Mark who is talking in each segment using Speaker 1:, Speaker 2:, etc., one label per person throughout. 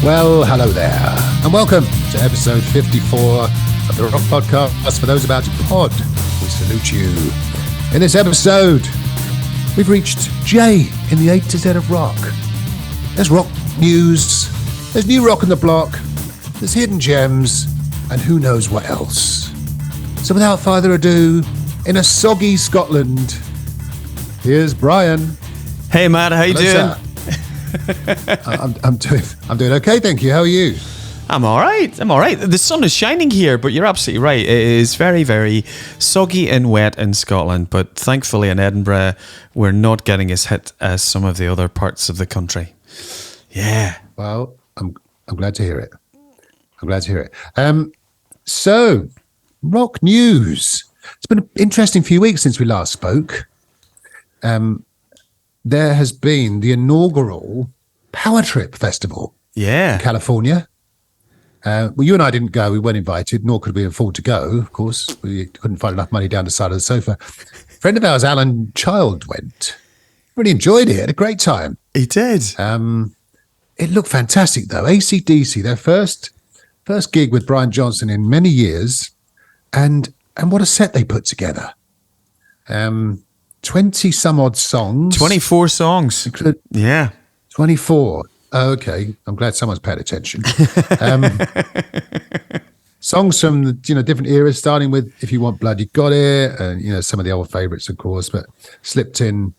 Speaker 1: Well, hello there, and welcome to episode 54 of the Rock Podcast. For those about to pod, we salute you. In this episode, we've reached J in the A to Z of rock. There's rock news, there's new rock on the block, there's hidden gems, and who knows what else. So without further ado, in a soggy Scotland, here's Brian.
Speaker 2: Hey Matt, how you doing?
Speaker 1: I'm doing okay, thank you. How are you?
Speaker 2: I'm all right. The sun is shining here, but you're absolutely right. It is very, very soggy and wet in Scotland, but thankfully in Edinburgh, we're not getting as hit as some of the other parts of the country. Yeah.
Speaker 1: Well, I'm glad to hear it. So, rock news. It's been an interesting few weeks since we last spoke. There has been the inaugural Power Trip Festival in California. Well, you and I didn't go. We weren't invited, nor could we afford to go, of course. We couldn't find enough money down the side of the sofa. A friend of ours, Alan Child, went. Really enjoyed it. Had a great time.
Speaker 2: He did.
Speaker 1: It looked fantastic, though. AC/DC, their first gig with Brian Johnson in many years. And what a set they put together. 20 some odd songs.
Speaker 2: 24 songs.
Speaker 1: 24. Oh, okay. I'm glad someone's paid attention. Songs from different eras, starting with "If You Want Blood, You Got It," and some of the old favourites, of course, but slipped in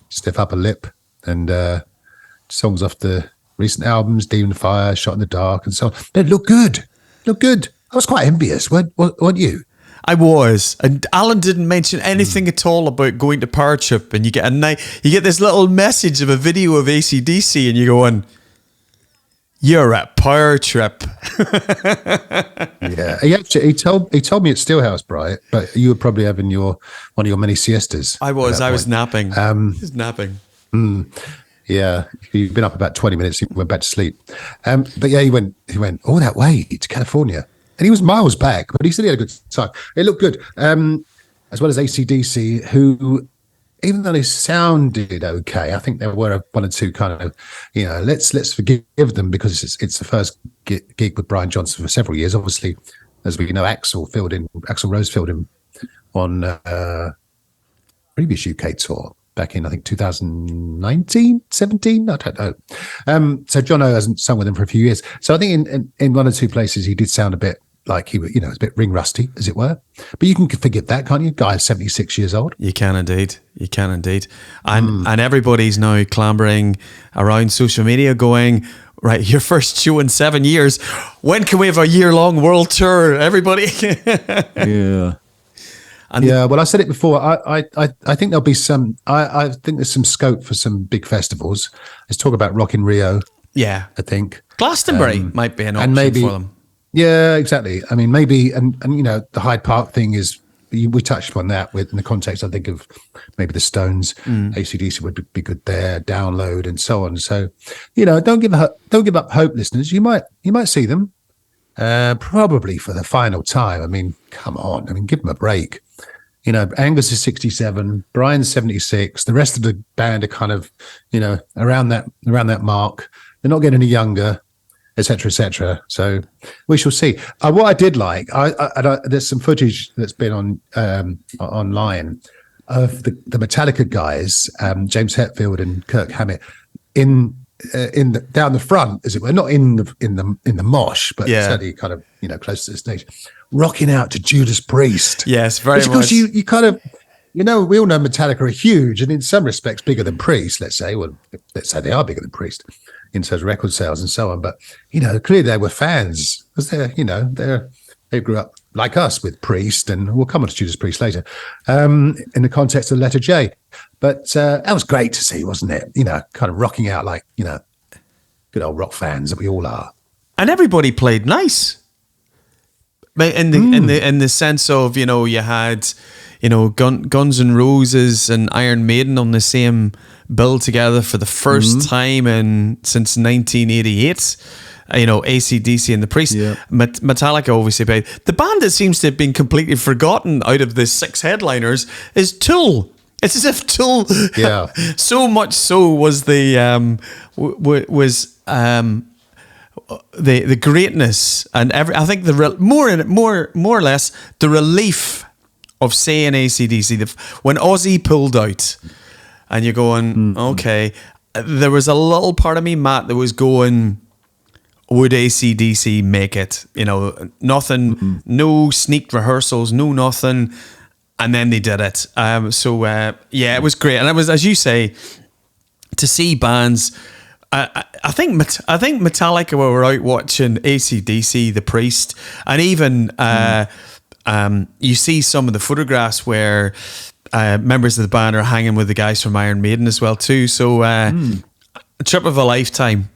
Speaker 1: "Stiff Upper Lip" and songs off the recent albums, "Demon Fire," "Shot in the Dark," and so on. But it looked good. I was quite envious. Weren't you?
Speaker 2: I was, and Alan didn't mention anything at all about going to Power Trip, and you get this little message of a video of AC/DC, and you're going, "You're at Power Trip."
Speaker 1: Yeah, he told me at Stillhouse, Brian, but you were probably having one of your many siestas.
Speaker 2: I was napping. Napping.
Speaker 1: Yeah, you've been up about 20 minutes. He went back to sleep. But yeah, he went all that way to California. And he was miles back, but he said he had a good time. It looked good, as well as AC/DC, who, even though they sounded okay, I think there were one or two kind of, let's forgive them because it's the first gig with Brian Johnson for several years. Obviously, as we know, Axl Rose filled him on previous UK tour back in, I think, 2019, 17, I don't know. So John O hasn't sung with him for a few years. So I think in one or two places he did sound a bit like he was, a bit ring rusty, as it were. But you can forgive that, can't you? Guy's 76 years old.
Speaker 2: You can indeed. And everybody's now clambering around social media going, right, your first show in 7 years. When can we have a year-long world tour, everybody?
Speaker 1: Yeah. Well, I said it before. I think there'll be some. I think there's some scope for some big festivals. Let's talk about Rock in Rio. Yeah, I think
Speaker 2: Glastonbury might be an option for them.
Speaker 1: Yeah, exactly. I mean, maybe and the Hyde Park thing is. We touched upon that in the context, I think, of maybe the Stones. AC/DC would be good there. Download and so on. So, don't give up hope, listeners. You might see them. Probably for the final time. I mean, come on. I mean, give them a break. Angus is 67, Brian's 76. The rest of the band are kind of, around that mark. They're not getting any younger, etc., etc. So we shall see. What I did like, there's some footage that's been on online of the Metallica guys, James Hetfield and Kirk Hammett, down the front, as it were, not in the mosh, but certainly kind of close to the stage, rocking out to Judas Priest.
Speaker 2: Yes, very much.
Speaker 1: Because you kind of we all know Metallica are huge, and in some respects bigger than Priest. Let's say they are bigger than Priest in terms of record sales and so on. But clearly they were fans because they grew up like us with Priest, and we'll come on to Judas Priest later in the context of Letter J. But that was great to see, wasn't it? Kind of rocking out like good old rock fans that we all are.
Speaker 2: And everybody played nice. In the sense of you had Guns N' Roses and Iron Maiden on the same bill together for the first time since 1988. AC/DC and the Priest. Yeah. Metallica obviously played. The band that seems to have been completely forgotten out of the 6 headliners is Tool. It's as if Tool, so much so was the the greatness and I think more or less the relief of saying AC/DC when Ozzy pulled out, and you're going, okay. There was a little part of me, Matt, that was going, would AC/DC make it? You know, nothing, no sneak rehearsals, no nothing. And then they did it. It was great. And it was, as you say, to see bands. I think Metallica were out watching AC/DC, The Priest, and even you see some of the photographs where members of the band are hanging with the guys from Iron Maiden as well too. So a trip of a lifetime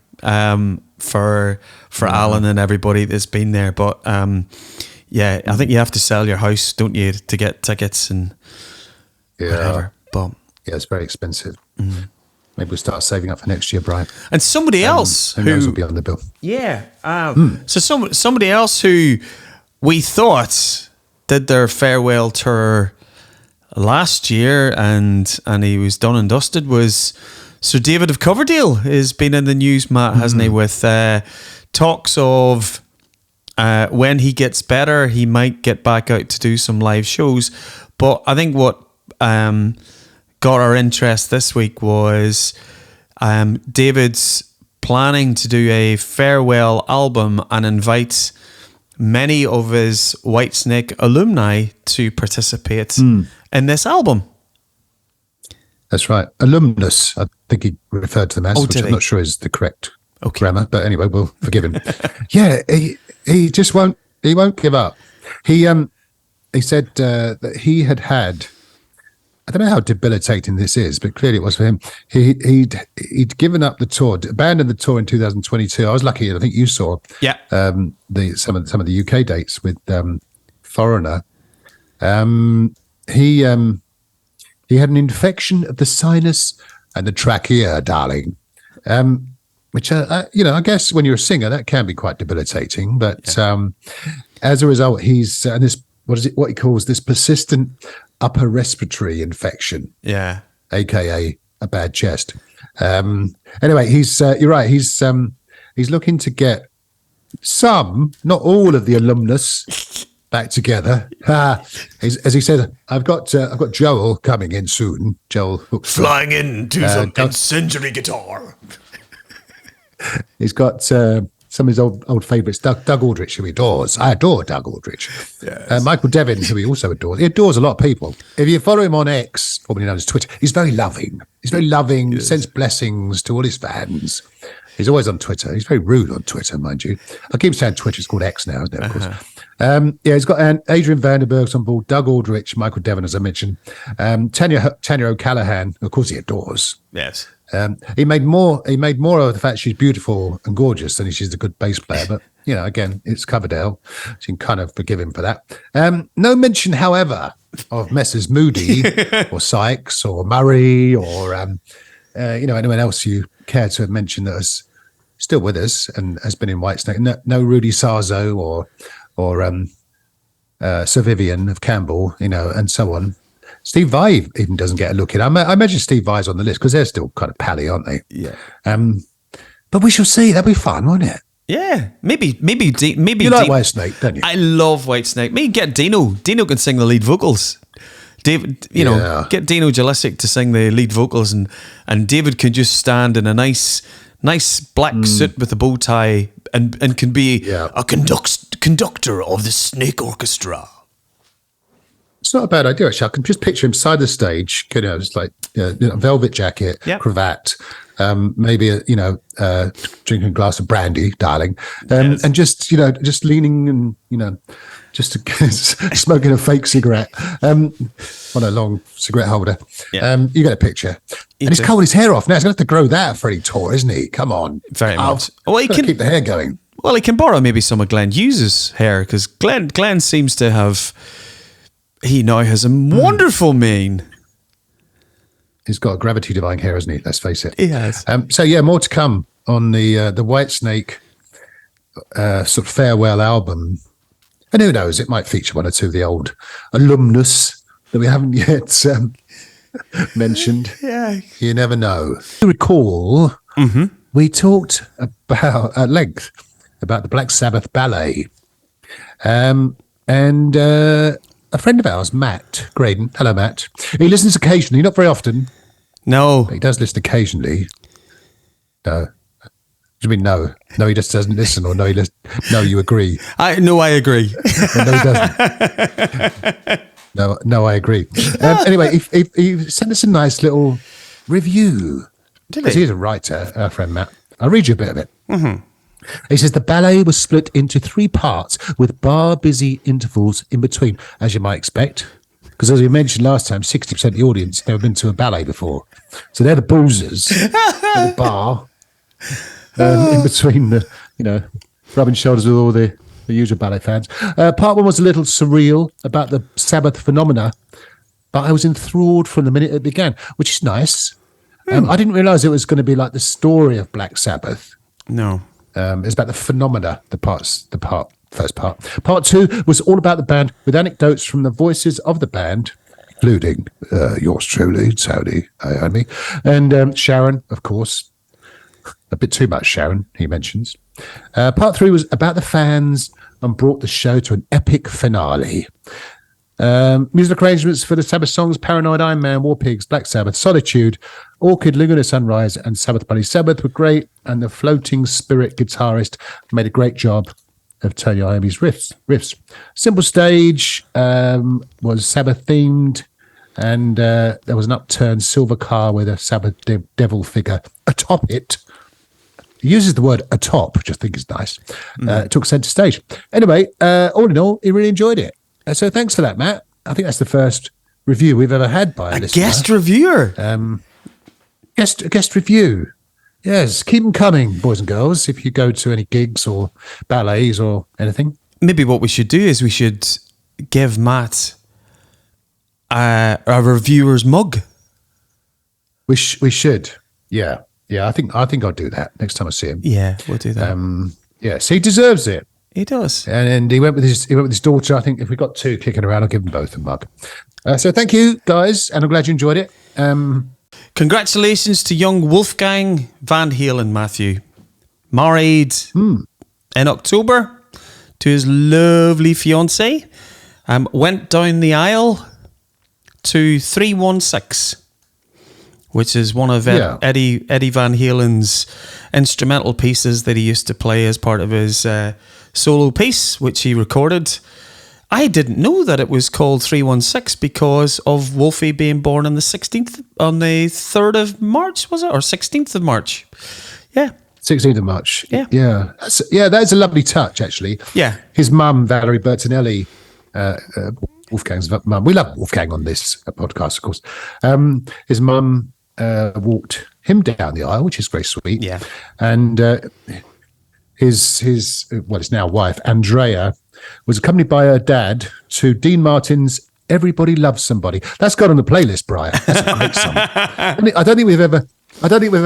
Speaker 2: for Alan and everybody that's been there. But I think you have to sell your house, don't you, to get tickets and whatever. But
Speaker 1: yeah, it's very expensive. Maybe we'll start saving up for next year, Brian.
Speaker 2: And somebody else
Speaker 1: who knows will be on the bill.
Speaker 2: Yeah. So somebody else who we thought did their farewell tour last year and he was done and dusted was Sir David of Coverdale. Has been in the news, Matt, hasn't he, with talks of when he gets better, he might get back out to do some live shows. But I think what got our interest this week was David's planning to do a farewell album and invite many of his Whitesnake alumni to participate in this album.
Speaker 1: That's right. Alumnus, I think he referred to them as, which I'm not sure is the correct grammar, but anyway, we'll forgive him. Yeah, he just won't give up. He said that he had, I don't know how debilitating this is, but clearly it was for him. He'd given up the tour, abandoned the tour in 2022. I was lucky. I think you saw some of the UK dates with Foreigner. He had an infection of the sinus and the trachea, darling. Which I guess when you're a singer that can be quite debilitating. But as a result, he's and this what he calls this persistent upper respiratory infection, aka a bad chest. Anyway, you're right. He's looking to get some, not all of the alumnus back together. As he said, I've got Joel coming in soon. Joel
Speaker 2: flying into some incendiary guitar.
Speaker 1: He's got some of his old favourites. Doug Aldrich, who he adores. I adore Doug Aldrich. Yes. Michael Devin, who he also adores. He adores a lot of people. If you follow him on X, formerly known as Twitter, he's very loving. Yes. Sends blessings to all his fans. He's always on Twitter. He's very rude on Twitter, mind you. I keep saying Twitter. It's called X now, isn't it? Of course. He's got Adrian Vandenberg's on board, Doug Aldrich, Michael Devin, as I mentioned, Tanya O'Callaghan, of course, he adores.
Speaker 2: Yes.
Speaker 1: He made more of the fact she's beautiful and gorgeous than she's a good bass player. But again, it's Coverdale, so you can kind of forgive him for that. No mention, however, of Messrs. Moody or Sykes or Murray or anyone else you care to have mentioned that is still with us and has been in Whitesnake. No Rudy Sarzo or Sir Vivian of Campbell, and so on. Steve Vai even doesn't get a look in. I imagine Steve Vai's on the list because they're still kind of pally, aren't they?
Speaker 2: Yeah.
Speaker 1: But we shall see. That'd be fun, won't it?
Speaker 2: Yeah. Maybe.
Speaker 1: You like Whitesnake, don't you?
Speaker 2: I love Whitesnake. Maybe get Dino. Dino can sing the lead vocals. David, get Dino Jalisic to sing the lead vocals, and David can just stand in a nice black suit with a bow tie and can be a conductor of the Snake Orchestra.
Speaker 1: It's not a bad idea, actually. I can just picture him side the stage, just like velvet jacket, cravat, maybe drinking a glass of brandy, darling, and just leaning and just smoking a fake cigarette on a long cigarette holder. Yeah. You get a picture. And he's cutting his hair off now. He's going to have to grow that for any tour, isn't he? Come on,
Speaker 2: very much. Well, he
Speaker 1: can keep the hair going.
Speaker 2: Well, he can borrow maybe some of Glenn Hughes's hair because Glenn seems to have. He now has a wonderful mane.
Speaker 1: He's got gravity-defying hair, hasn't he? Let's face it.
Speaker 2: He has.
Speaker 1: More to come on the Whitesnake sort of farewell album. And who knows, it might feature one or two of the old alumnus that we haven't yet mentioned.
Speaker 2: Yeah.
Speaker 1: You never know. You recall, we talked about at length about the Black Sabbath ballet. And a friend of ours, Matt Graydon. Hello, Matt. He listens occasionally, not very often.
Speaker 2: No.
Speaker 1: But he does listen occasionally. No. What do you mean no? No, he just doesn't listen, or no, no, you agree.
Speaker 2: I agree.
Speaker 1: No, he doesn't. No, I agree. Anyway, he sent us a nice little review.
Speaker 2: Did he?
Speaker 1: He's a writer, our friend Matt. I'll read you a bit of it. Mm-hmm. He says the ballet was split into 3 parts with bar-busy intervals in between, as you might expect. Because as we mentioned last time, 60% of the audience have never been to a ballet before. So they're the boozers at the bar. In between the, rubbing shoulders with all the usual ballet fans. Part 1 was a little surreal about the Sabbath phenomena, but I was enthralled from the minute it began, which is nice. I didn't realise it was going to be like the story of Black Sabbath.
Speaker 2: No.
Speaker 1: It's about the phenomena, first part. Part 2 was all about the band with anecdotes from the voices of the band, including yours truly, Tony, Amy, and Sharon, of course. A bit too much Sharon, he mentions. Part 3 was about the fans and brought the show to an epic finale. Music arrangements for the Sabbath songs Paranoid Iron Man, War Pigs, Black Sabbath, Solitude, Orchid, Laguna Sunrise, and Sabbath Bloody Sabbath were great, and the floating spirit guitarist made a great job of Tony Iommi's riffs. Simple Stage was Sabbath themed, and there was an upturned silver car with a Sabbath devil figure atop it. He uses the word atop, which I think is nice. It took centre stage. Anyway, all in all, he really enjoyed it. So thanks for that, Matt. I think that's the first review we've ever had by a listener.
Speaker 2: Guest reviewer.
Speaker 1: Guest review. Yes, keep them coming, boys and girls, if you go to any gigs or ballets or anything.
Speaker 2: Maybe what we should do is we should give Matt a reviewer's mug.
Speaker 1: We should. Yeah. I think I'll do that next time I see him.
Speaker 2: Yeah, we'll do that.
Speaker 1: So he deserves it.
Speaker 2: He does.
Speaker 1: And he went with his daughter. I think if we got 2 kicking around, I'll give them both a mug. So thank you, guys, and I'm glad you enjoyed it.
Speaker 2: Congratulations to young Wolfgang Van Halen, Matthew. Married in October to his lovely fiancée. Went down the aisle to 316, which is one of Eddie Van Halen's instrumental pieces that he used to play as part of his solo piece, which he recorded. I didn't know that it was called 316 because of Wolfie being born on the 3rd of March, was it? Or 16th of March? Yeah.
Speaker 1: 16th of March.
Speaker 2: Yeah.
Speaker 1: Yeah. That is a lovely touch, actually.
Speaker 2: Yeah.
Speaker 1: His mum, Valerie Bertinelli, Wolfgang's mum. We love Wolfgang on this podcast, of course. His mum walked him down the aisle, which is very sweet.
Speaker 2: Yeah.
Speaker 1: And his it's now wife, Andrea, was accompanied by her dad to Dean Martin's "Everybody Loves Somebody." That's got on the playlist, Brian. That's a great song. I don't think we've ever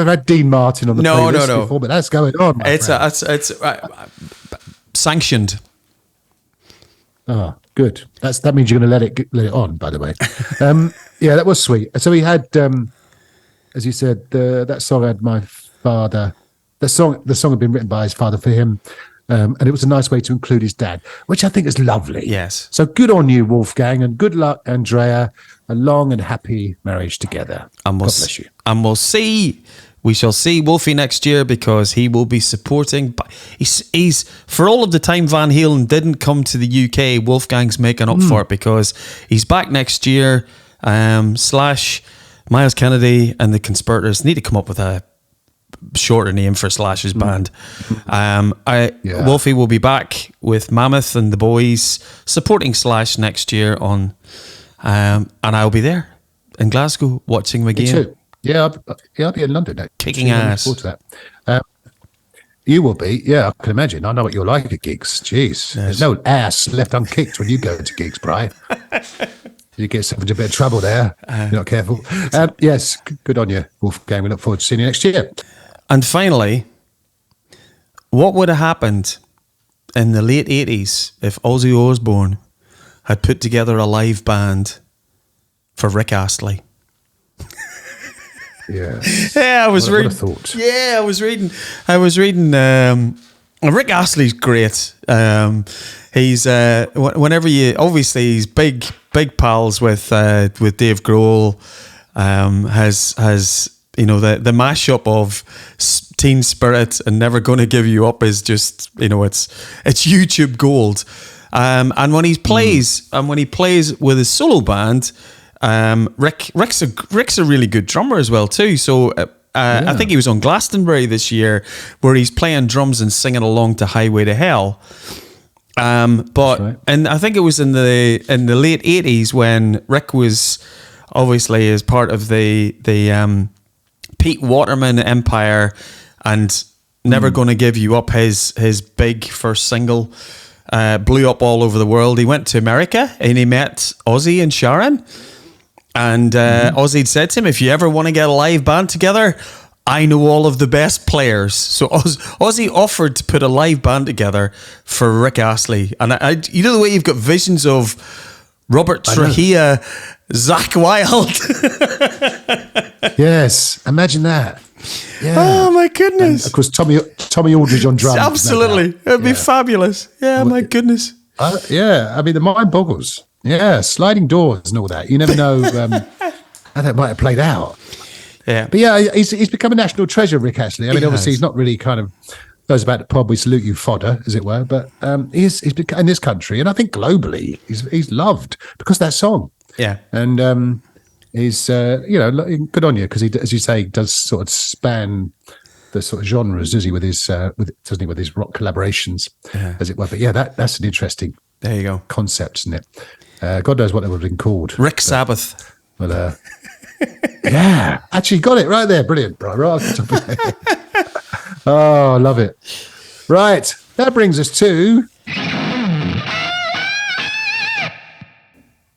Speaker 1: had Dean Martin on the playlist before, but that's going on.
Speaker 2: It's sanctioned.
Speaker 1: Oh, good. That means you're going to let it on. By the way, that was sweet. So he had, as you said, that song had my father. The song had been written by his father for him. And it was a nice way to include his dad, which I think is lovely.
Speaker 2: Yes.
Speaker 1: So good on you, Wolfgang, and good luck, Andrea. A long and happy marriage together.
Speaker 2: And God
Speaker 1: bless you.
Speaker 2: And we shall see Wolfie next year because he will be supporting. He's for all of the time Van Halen didn't come to the UK, Wolfgang's making up for it because he's back next year. Slash, Miles Kennedy and the Conspirators need to come up with a shorter name for Slash's band. Wolfie will be back with Mammoth and the boys supporting Slash next year on, and I'll be there in Glasgow watching them again.
Speaker 1: Me too. Yeah, I'll be in London next.
Speaker 2: Kicking ass.
Speaker 1: Forward to that. You will be. Yeah, I can imagine. I know what you're like at gigs. Jeez, there's no ass left unkicked when you go to gigs, Brian. You get yourself into a bit of trouble there. You're not careful. Yes, good on you, Wolfgang. We look forward to seeing you next year.
Speaker 2: And finally, what would have happened in the late 80s if Ozzy Osbourne had put together a live band for Rick Astley?
Speaker 1: Yeah.
Speaker 2: Yeah, I was reading.
Speaker 1: What a thought.
Speaker 2: Yeah, I was reading Rick Astley's great. He's whenever he's big pals with Dave Grohl. Has the mashup of Teen Spirit and Never Gonna Give You Up is just it's YouTube gold. And when he plays with his solo band, Rick's a really good drummer as well too. So I think he was on Glastonbury this year, where he's playing drums and singing along to Highway to Hell. Right. And I think it was in the late 80s when Rick was obviously as part of the Pete Waterman empire and Never Gonna Give You Up, his big first single, blew up all over the world. He went to America and he met Ozzy and Sharon. And Ozzy said to him, if you ever want to get a live band together, I know all of the best players. So Ozzy offered to put a live band together for Rick Astley. And the way you've got visions of Robert Trujillo, Zakk Wylde.
Speaker 1: Yes, imagine that. Yeah.
Speaker 2: Oh my goodness!
Speaker 1: And of course, Tommy Aldridge on drums.
Speaker 2: Absolutely, it'd be fabulous. Yeah, my goodness.
Speaker 1: I mean, the mind boggles. Yeah, sliding doors and all that. You never know how that might have played out.
Speaker 2: Yeah,
Speaker 1: but yeah, he's become a national treasure, Rick Astley. I mean, obviously, he's not really kind of those about the pub. We salute you, fodder, as it were. But he's become, in this country, and I think globally, he's loved because of that song.
Speaker 2: Yeah,
Speaker 1: and he's good on you, because he, as you say, does sort of span the sort of genres, does he, with his doesn't he, with his rock collaborations, as it were. But yeah, that's an interesting concept, isn't it? God knows what they would have been called.
Speaker 2: Rick Sabbath.
Speaker 1: But yeah, actually got it right there. Brilliant. Right off the top of it. Oh, I love it. Right, that brings us to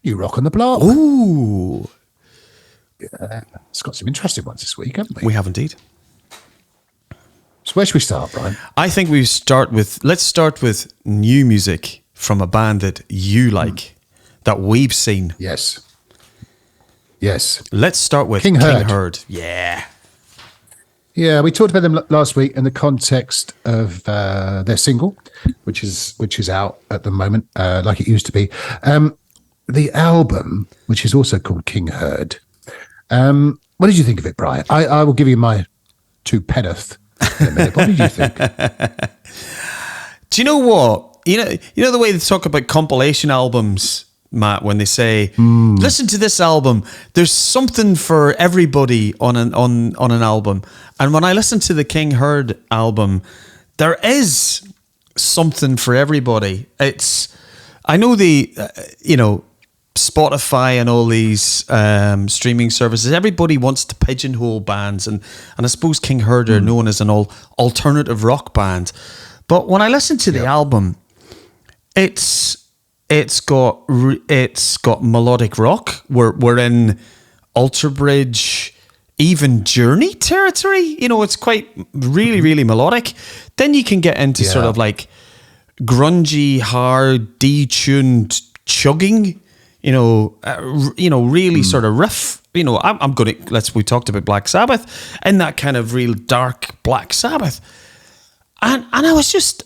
Speaker 1: You Rock on the Block.
Speaker 2: Ooh.
Speaker 1: Yeah, it's got some interesting ones this week, haven't we?
Speaker 2: We have indeed.
Speaker 1: So where should we start, Brian?
Speaker 2: I think let's start with new music from a band that you like, that we've seen.
Speaker 1: Yes.
Speaker 2: Let's start with King Herd. Yeah.
Speaker 1: Yeah, we talked about them last week in the context of their single, which is out at the moment, like it used to be. The album, which is also called King Herd. What did you think of it, Brian? I will give you my two penneth in a minute. What did you think?
Speaker 2: Do you know what? You know the way they talk about compilation albums, Matt, when they say, listen to this album, there's something for everybody on an album. And when I listen to the King Herd album, there is something for everybody. I know Spotify and all these streaming services, everybody wants to pigeonhole bands, and I suppose King Herd are known as an alternative rock band. But when I listen to the album, it's got melodic rock. We're in Alter Bridge, even Journey territory. It's quite really, really melodic. Then you can get into sort of like grungy, hard, detuned chugging. Really sort of riff. We talked about Black Sabbath, and that kind of real dark Black Sabbath. And I was just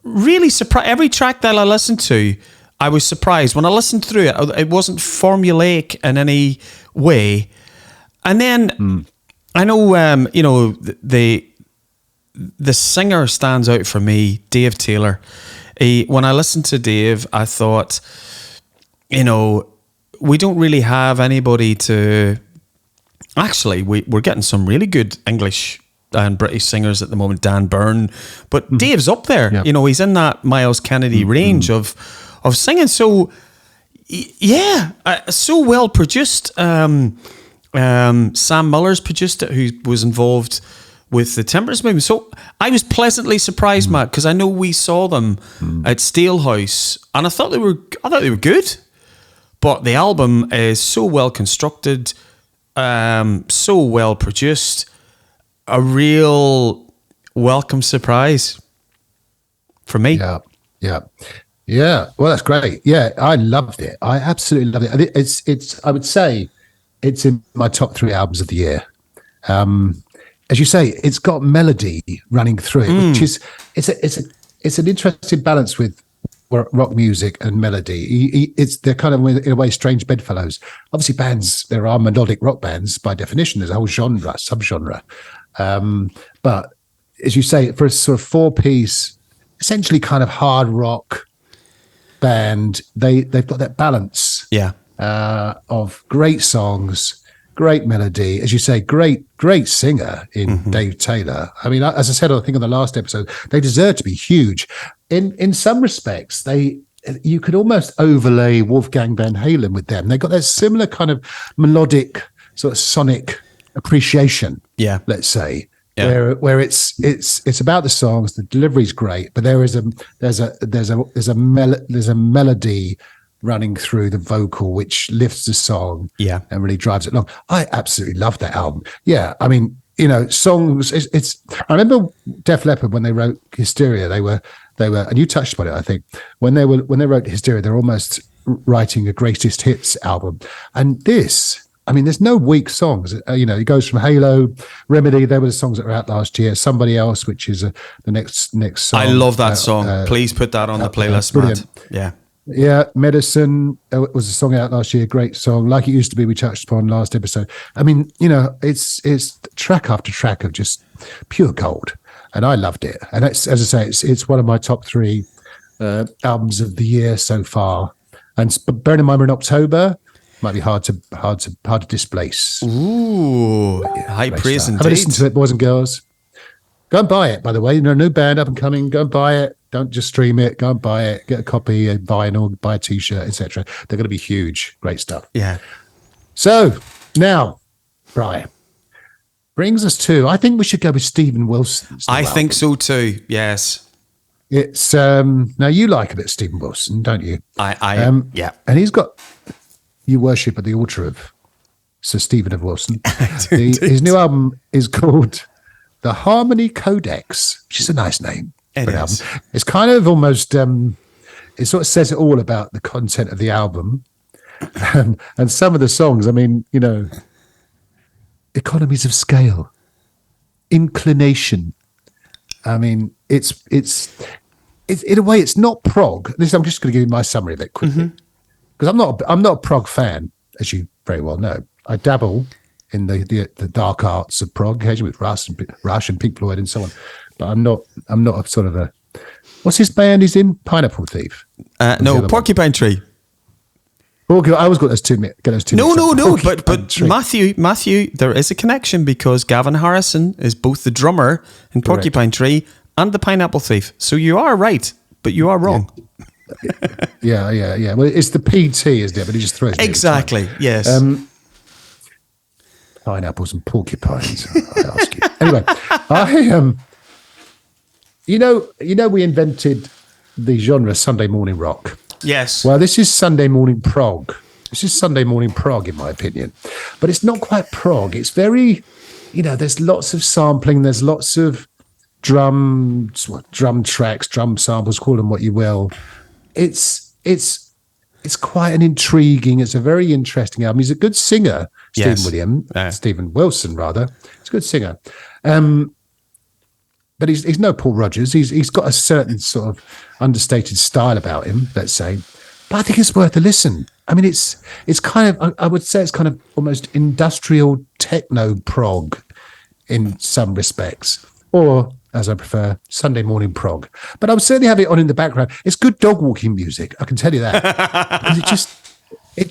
Speaker 2: really surprised. Every track that I listened to, I was surprised. When I listened through it, it wasn't formulaic in any way. And then I know, the singer stands out for me, Dave Taylor. When I listened to Dave, I thought, we don't really have anybody to... Actually, we're getting some really good English and British singers at the moment, Dan Byrne. But Dave's up there. Yeah. He's in that Miles Kennedy range of singing. So, yeah, so well produced. Sam Miller's produced it, who was involved with the Temperance Movement. So I was pleasantly surprised, Matt, because I know we saw them at Steelhouse, and I thought they were good. But the album is so well constructed, so well produced, a real welcome surprise for me.
Speaker 1: Yeah. Well, that's great. Yeah, I loved it. I absolutely loved it. It's. I would say it's in my top 3 albums of the year. as you say, it's got melody running through it, which is it's an interesting balance with rock music and melody. They're kind of in a way strange bedfellows. Obviously, there are melodic rock bands by definition. There's a whole subgenre. But as you say, for a sort of 4-piece, essentially kind of hard rock band, they've got that balance.
Speaker 2: Yeah.
Speaker 1: Of great songs, great melody, as you say, great singer in Dave Taylor. I mean, as I said, I think on the last episode, they deserve to be huge. In some respects, you could almost overlay Wolfgang Van Halen with them. They got that similar kind of melodic, sort of sonic appreciation. Yeah, let's say. Yeah. Where it's about the songs, the delivery's great, but there's a melody running through the vocal, which lifts the song, and really drives it along. I absolutely love that album. Yeah, I mean, songs. I remember Def Leppard when they wrote Hysteria. They were, and you touched upon it. I think when they wrote Hysteria, they're almost writing a greatest hits album. And this, I mean, there's no weak songs. It goes from Halo, Remedy. There were the songs that were out last year. Somebody Else, which is the next song.
Speaker 2: I love that song. Please put that on the playlist, Matt. Yeah.
Speaker 1: Yeah, Medicine was a song out last year. Great song, Like It Used to Be. We touched upon last episode. I mean, it's track after track of just pure gold, and I loved it. And it's, as I say, it's one of my top 3 albums of the year so far. And bearing in mind we're in October, might be hard to displace.
Speaker 2: Ooh, high praise indeed.
Speaker 1: Have a listen to it, boys and girls. Go and buy it, by the way. New band up and coming. Go and buy it. Don't just stream it. Go and buy it. Get a copy, a vinyl, buy a T-shirt, etc. They're going to be huge. Great stuff.
Speaker 2: Yeah.
Speaker 1: So now, Brian, brings us to. I think we should go with Stephen Wilson.
Speaker 2: I think so too. Yes.
Speaker 1: It's now you like a bit of Stephen Wilson, don't you?
Speaker 2: Yeah.
Speaker 1: And he's got you worship at the altar of Sir Stephen of Wilson. His new album is called The Harmony Codex, which is a nice name.
Speaker 2: It is.
Speaker 1: Album. It's kind of almost, it sort of says it all about the content of the album. And some of the songs, I mean, economies of scale, inclination. I mean, it's in a way, it's not prog. I'm just going to give you my summary of it quickly. Because I'm not a prog fan, as you very well know. I dabble in the dark arts of prog, occasionally with Rush and Pink Floyd and so on. But I'm not a sort of a. What's his band he's in? Pineapple Thief.
Speaker 2: No, Porcupine Tree.
Speaker 1: I always got those two.
Speaker 2: No. But Matthew, there is a connection because Gavin Harrison is both the drummer in Porcupine Tree and the Pineapple Thief. So you are right, but you are wrong.
Speaker 1: Yeah. Well, it's the PT, isn't it? But he just throws me
Speaker 2: exactly. Yes.
Speaker 1: Pineapples and porcupines. I ask you. Anyway, I am. We invented the genre Sunday morning rock.
Speaker 2: Yes.
Speaker 1: Well, this is Sunday morning prog. This is Sunday morning prog, in my opinion. But it's not quite prog. It's very, there's lots of sampling. There's lots of drum tracks, drum samples, call them what you will. It's quite an intriguing. It's a very interesting album. He's a good singer, Stephen Wilson, rather. He's a good singer. But he's no Paul Rodgers. He's got a certain sort of understated style about him, let's say. But I think it's worth a listen. I mean, it's kind of, I would say it's kind of almost industrial techno prog in some respects, or as I prefer, Sunday morning prog. But I would certainly have it on in the background. It's good dog walking music, I can tell you that. it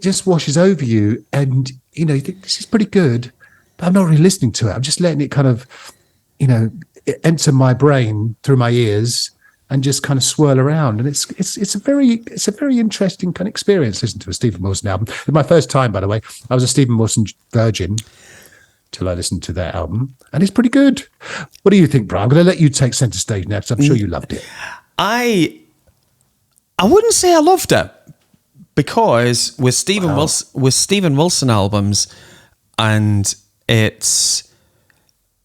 Speaker 1: just washes over you, and you think this is pretty good, but I'm not really listening to it. I'm just letting it kind of enter my brain through my ears and just kind of swirl around. And it's a very interesting kind of experience listening to a Stephen Wilson album. It was my first time, by the way. I was a Stephen Wilson virgin till I listened to that album, and it's pretty good. What do you think, Brian? I'm going to let you take centre stage now because I'm sure you loved it.
Speaker 2: I wouldn't say I loved it, because with Stephen Wilson albums, and it's.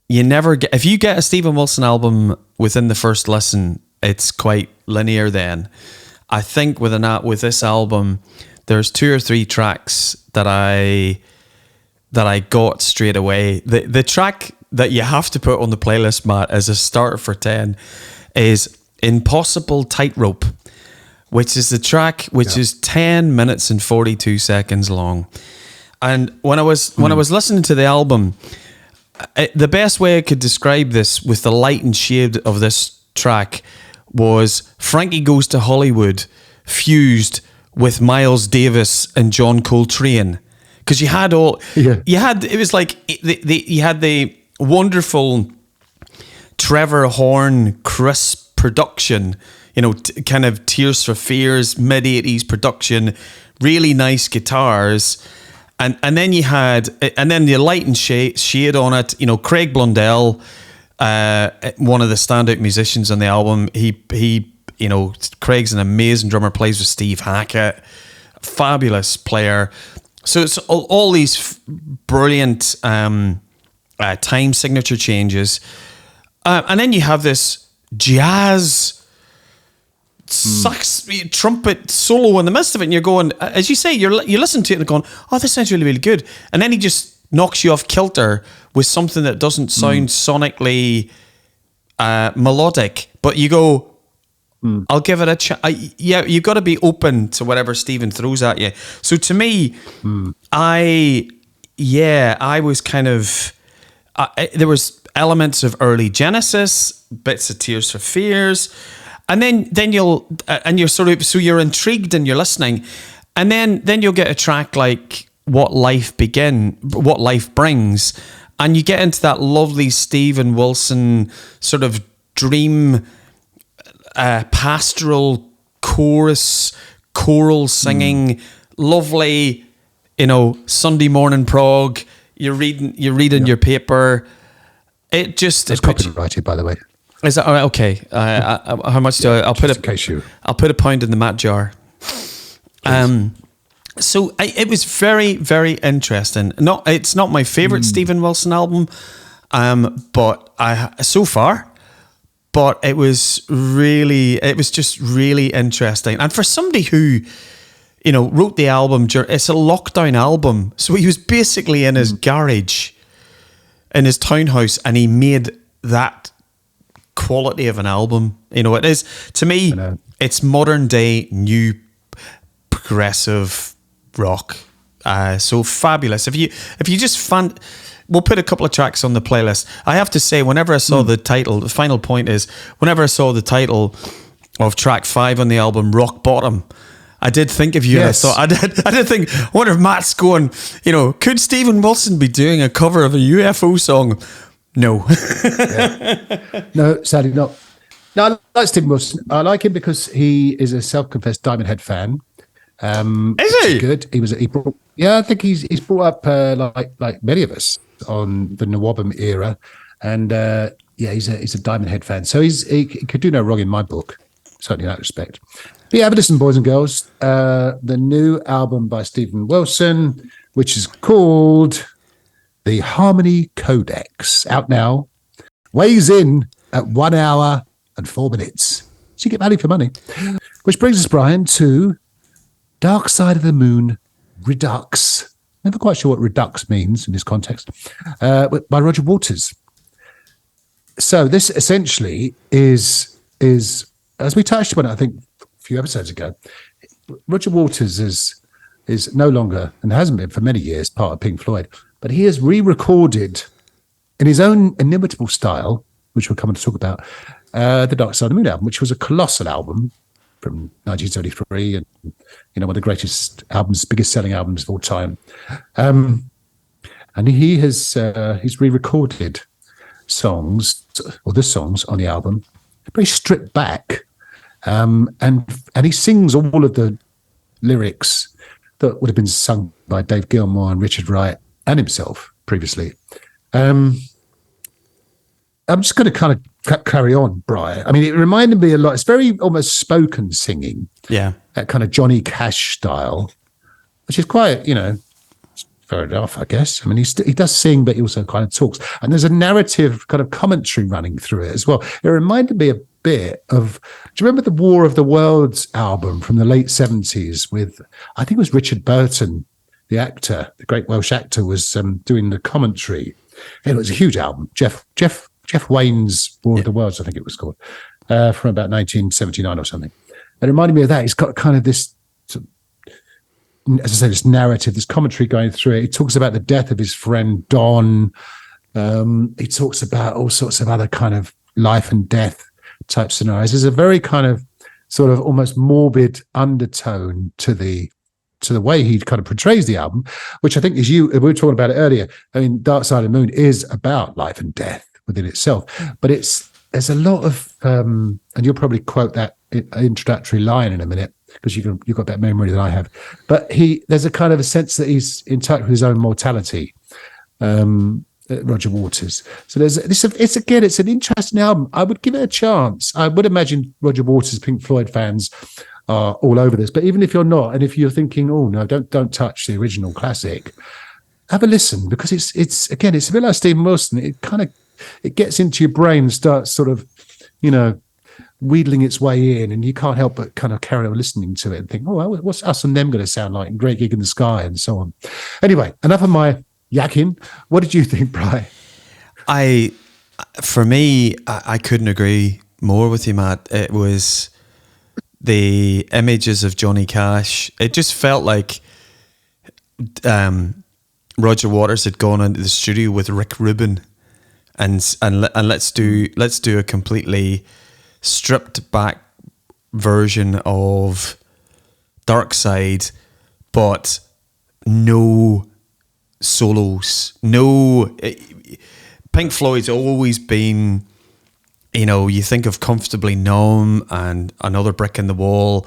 Speaker 2: You never get, if you get a Stephen Wilson album within the first listen, it's quite linear then. I think with this album, there's 2 or 3 tracks that I that I got straight away. The track that you have to put on the playlist, Matt, as a starter for 10 is Impossible Tightrope, which is the track which is 10 minutes and 42 seconds long. And when I was listening to the album, the best way I could describe this with the light and shade of this track was Frankie Goes to Hollywood fused with Miles Davis and John Coltrane. Because you had it was like you had the wonderful Trevor Horn crisp production, kind of Tears for Fears, mid-80s production, really nice guitars. And then you had, and then the light and shade on it, Craig Blundell, one of the standout musicians on the album. He Craig's an amazing drummer, plays with Steve Hackett, fabulous player. So it's all these brilliant time signature changes. And then you have this jazz sax trumpet solo in the midst of it, and you're going, as you say, you listen to it and going, oh, this sounds really, really good. And then he just knocks you off kilter with something that doesn't sound sonically melodic, but you go, I'll give it a chance. You've got to be open to whatever Stephen throws at you. So to me, I was kind of, there was elements of early Genesis, bits of Tears for Fears, and then you're intrigued and you're listening, and then you'll get a track like What Life Brings, and you get into that lovely Steven Wilson sort of dream pastoral chorus, choral singing, lovely, Sunday morning prog. You're reading your paper. It just
Speaker 1: it's copyrighted, by the way.
Speaker 2: Is that okay? How much do I'll put a pound in the Matt jar. So it was very, very interesting. It's not my favorite Steven Wilson album, but it was just really interesting. And for somebody who, wrote the album, it's a lockdown album. So he was basically in his garage, in his townhouse, and he made that quality of an album. It is, to me, it's modern day, new, progressive rock. So fabulous. If you just we'll put a couple of tracks on the playlist. I have to say, whenever I saw the title, the final point is, whenever I saw the title of track 5 on the album, Rock Bottom, I did think of you.
Speaker 1: Yes.
Speaker 2: And I did think, I wonder if Matt's going, could Steven Wilson be doing a cover of a UFO song? No.
Speaker 1: No, sadly not. No, I like Steven Wilson. I like him because he is a self-confessed Diamond Head fan.
Speaker 2: Is he?
Speaker 1: Good. I think he's brought up like many of us on the Nawabum era, and he's a Diamond Head fan. So he could do no wrong in my book, certainly in that respect. But yeah, listen, boys and girls, the new album by Steven Wilson, which is called The Harmony Codex, out now, weighs in at 1 hour and 4 minutes. So you get value for money. Which brings us, Brian, to Dark Side of the Moon, Redux. Never quite sure what Redux means in this context. By Roger Waters. So this essentially is as we touched upon it, I think a few episodes ago, Roger Waters is no longer, and hasn't been for many years, part of Pink Floyd, but he has re-recorded in his own inimitable style, which we'll come on to talk about, the Dark Side of the Moon album, which was a colossal album from 1973, and one of the greatest albums, biggest selling albums of all time. And he's re-recorded songs, or the songs on the album, very stripped back, and he sings all of the lyrics that would have been sung by Dave Gilmour and Richard Wright and himself previously. I'm just going to kind of carry on, Brian. I mean, it reminded me a lot. It's very almost spoken singing.
Speaker 2: Yeah.
Speaker 1: That kind of Johnny Cash style, which is quite, fair enough, I guess. I mean, he does sing, but he also kind of talks. And there's a narrative kind of commentary running through it as well. It reminded me a bit of, do you remember the War of the Worlds album from the late 70s with, I think it was Richard Burton, the actor, the great Welsh actor, was doing the commentary. And it was a huge album. Jeff Wayne's War of the Worlds, I think it was called, from about 1979 or something. And it reminded me of that. It's got kind of this, as I say, this narrative, this commentary going through it. He talks about the death of his friend Don. He talks about all sorts of other kind of life and death type scenarios. There's a very kind of sort of almost morbid undertone to the way he kind of portrays the album, which I think is we were talking about it earlier. I mean, Dark Side of the Moon is about life and death within itself, but there's a lot of, and you'll probably quote that introductory line in a minute because you've got better memory than I have. But there's a kind of a sense that he's in touch with his own mortality. Roger Waters. So it's an interesting album. I would give it a chance. I would imagine Roger Waters, Pink Floyd fans are all over this. But even if you're not, and if you're thinking, oh no, don't touch the original classic, have a listen, because it's a bit like Stephen Wilson. It gets into your brain and starts sort of, wheedling its way in, and you can't help but kind of carry on listening to it and think, oh, what's Us and Them going to sound like in Great Gig in the Sky and so on. Anyway, enough of my yakking. What did you think, Bri?
Speaker 2: For me, I couldn't agree more with you, Matt. It was the images of Johnny Cash. It just felt like Roger Waters had gone into the studio with Rick Rubin and let's do a completely stripped back version of Dark Side, but no solos. No, Pink Floyd's always been, you think of Comfortably Numb and Another Brick in the Wall.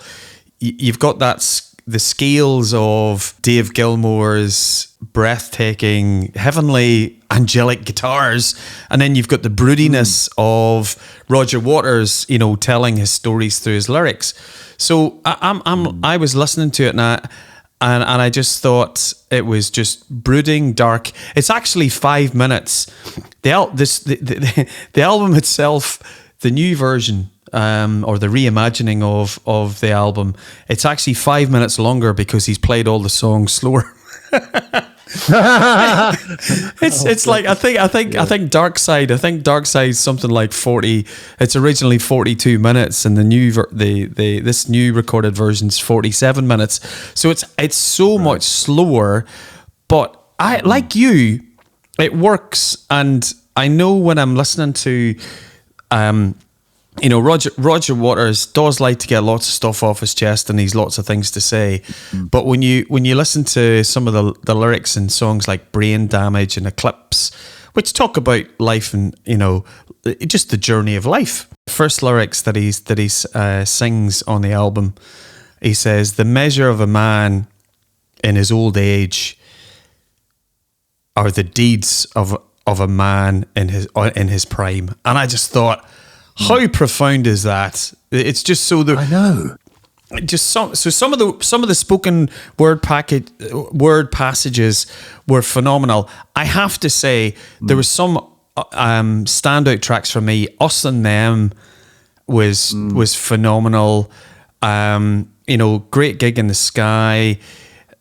Speaker 2: You've got the scales of Dave Gilmour's breathtaking, heavenly, angelic guitars, and then you've got the broodiness of Roger Waters, telling his stories through his lyrics. So I was listening to it and I just thought it was just brooding, dark. It's actually 5 minutes. The album itself, the new version, or the reimagining of the album, it's actually 5 minutes longer because he's played all the songs slower. It's like I think Dark Side. I think Dark Side's something like 40. It's originally 42 minutes, and this new recorded version's 47 minutes. So it's so much slower. But I like you, it works, and I know when I'm listening to, Roger Waters does like to get lots of stuff off his chest, and he's lots of things to say. But when you listen to some of the lyrics in songs like Brain Damage and Eclipse, which talk about life and just the journey of life. First lyrics that he sings on the album, he says, "The measure of a man in his old age are the deeds of a man in his prime." And I just thought, how profound is that? It's just so I know. Just some of the spoken word passages were phenomenal. I have to say there was some standout tracks for me. Us and Them was phenomenal. Great Gig in the Sky.